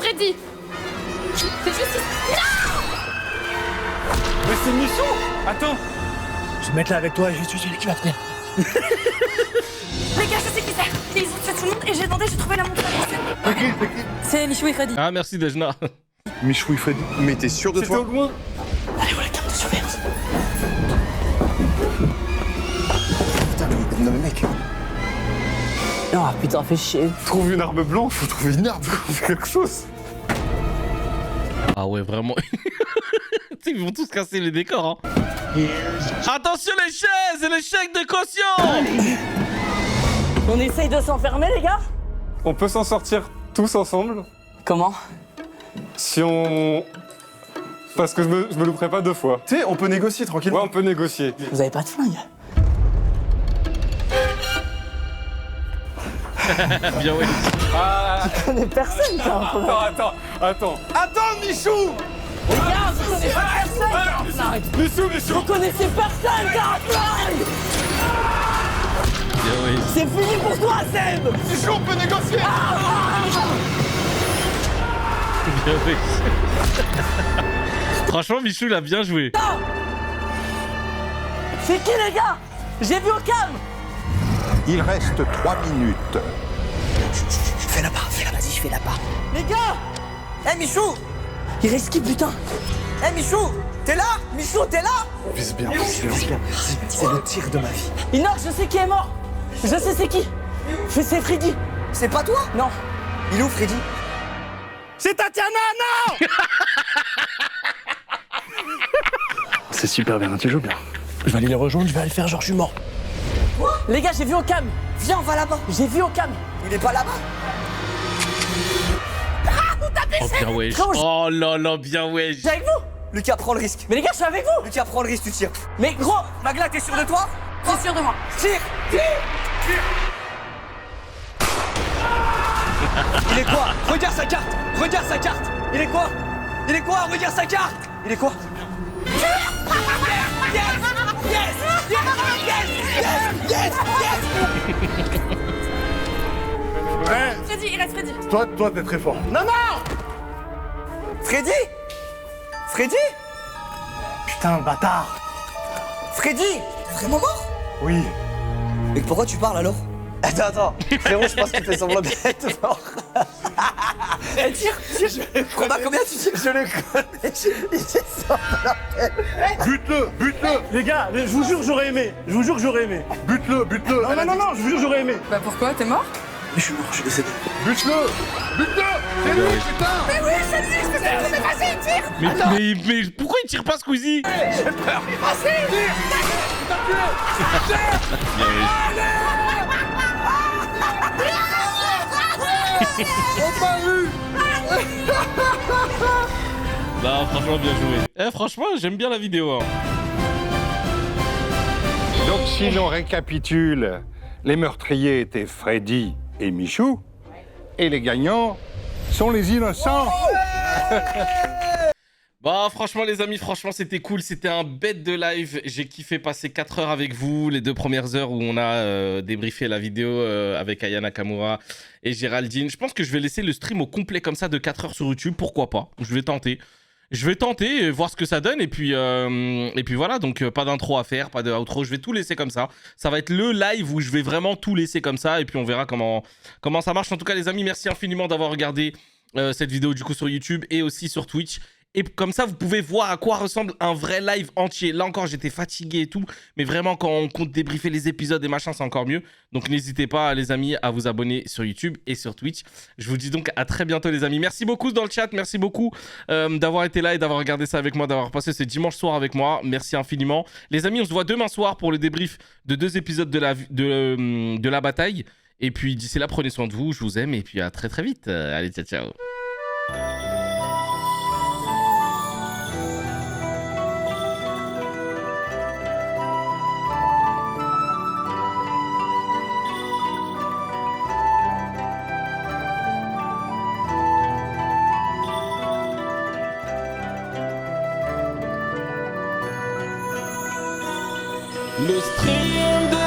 I: juste... Non.
J: Mais c'est Michou. Attends.
E: Je vais me mettre là avec toi et je vais tuer celui qui va venir.
F: Les gars, je sais qui c'est. Ils ont tué tout le monde et j'ai demandé, j'ai trouvé la montre.
C: C'est qui?
F: C'est Michou et Freddy.
A: Ah, merci Dejna.
C: Michou et Freddy.
L: Mais t'es sûr de
J: C'était
L: toi?
J: au loin.
D: Allez, voilà, carte de surveillance.
L: Putain, non mais mec,
N: Oh putain, fais chier.
L: trouve une arme blanche, faut trouver une arme, faut quelque chose.
A: Ah ouais, vraiment. Ils vont tous casser les décors. Hein. Attention les chaises et les chèques de caution.
N: On essaye de s'enfermer, les gars?
J: On peut s'en sortir tous ensemble
N: Comment?
J: si on... Parce que je me louperai pas 2 fois.
L: Tu sais, on peut négocier tranquillement.
J: Ouais, on peut négocier.
N: Vous avez pas de flingue?
A: Bien ouais.
J: Ah,
N: Je connais personne, t'as un problème.
J: attends.
L: Attends, Michou!
N: Les gars, vous connaissez personne!
J: Michou.
N: Vous connaissez personne, t'as un flingue!
A: Bien ouais.
N: C'est fini pour toi, Seb!
L: Michou, on peut négocier!
A: Bien ouais. Franchement, Michou, il a bien joué.
N: C'est qui, les gars? J'ai vu au calme!
G: Il reste 3 minutes.
D: Fais là-bas, vas-y, je fais là-bas.
N: Les gars! Eh, Michou! Il reste qui, putain? Eh, Michou! T'es là? Michou, t'es là?
C: Vise bien.
D: C'est le tir de ma vie.
N: Inox, je sais qui est mort! Je sais c'est qui! C'est Freddy!
D: C'est pas toi?
N: Non!
D: Il est où, Freddy?
E: C'est Tatiana, non! C'est super bien, tu joues bien. Je vais aller les rejoindre, je vais aller faire genre je suis mort.
N: Les gars, j'ai vu au cam!
D: Viens, on va là-bas.
N: J'ai vu au cam!
D: Il est pas là-bas?
A: Oh, bien wesh. Oh là là, bien wesh.
N: Je suis avec vous!
D: Lucas, prends le risque.
N: Mais les gars, je suis avec vous!
D: Lucas, prends le risque, tu tires.
N: Mais gros!
D: Magla, t'es sûr de toi?
I: T'es sûr de moi?
D: Tire! Il est quoi? Regarde sa carte! Regarde sa carte! Il est quoi? Regarde sa carte! Il est quoi?
C: Ouais.
I: Freddy, il reste Freddy.
C: Toi, t'es très fort.
N: Non, non!
D: Freddy? Freddy?
E: Putain, bâtard!
D: Freddy? Vraiment mort?
E: Oui.
D: Mais pourquoi tu parles alors? Attends, frérot, je pense qu'il fait semblant d'être mort. Eh, tire, Combat, combien tu tires? Je le connais, il fait semblant.
C: Bute-le!
E: Les gars, je vous jure, j'aurais aimé. Bute-le! Non, je vous jure, j'aurais aimé.
F: Bah pourquoi? T'es mort?
D: Mais je suis mort, je suis décédé.
C: Bute-le! C'est lui, putain!
I: Mais oui, c'est lui, c'est facile, tire.
A: Mais pourquoi il tire pas Squeezie?
I: Facile.
A: Bien wesh. Non, franchement, bien joué. Eh, franchement, j'aime bien la vidéo. Hein.
G: Donc si l'on récapitule, les meurtriers étaient Freddy et Michou, et les gagnants sont les innocents.
A: Bon, franchement, les amis, franchement, c'était cool. C'était un bête de live. J'ai kiffé passer 4 heures avec vous. Les 2 premières heures où on a débriefé la vidéo avec Aya Nakamura et Géraldine. Je pense que je vais laisser le stream au complet comme ça de 4 heures sur YouTube. Pourquoi pas? Je vais tenter. Je vais tenter et voir ce que ça donne. Et puis voilà, donc pas d'intro à faire, pas de outro. Je vais tout laisser comme ça. Ça va être le live où je vais vraiment tout laisser comme ça. Et puis on verra comment ça marche. En tout cas, les amis, merci infiniment d'avoir regardé cette vidéo du coup sur YouTube et aussi sur Twitch. Et comme ça, vous pouvez voir à quoi ressemble un vrai live entier. Là encore, j'étais fatigué et tout. Mais vraiment, quand on compte débriefer les épisodes et machin, c'est encore mieux. Donc n'hésitez pas, les amis, à vous abonner sur YouTube et sur Twitch. Je vous dis donc à très bientôt, les amis. Merci beaucoup dans le chat. Merci beaucoup d'avoir été là et d'avoir regardé ça avec moi, d'avoir passé ce dimanche soir avec moi. Merci infiniment. Les amis, on se voit demain soir pour le débrief de 2 épisodes de la bataille. Et puis d'ici là, prenez soin de vous. Je vous aime et puis à très très vite. Allez, ciao, ciao. Le stream de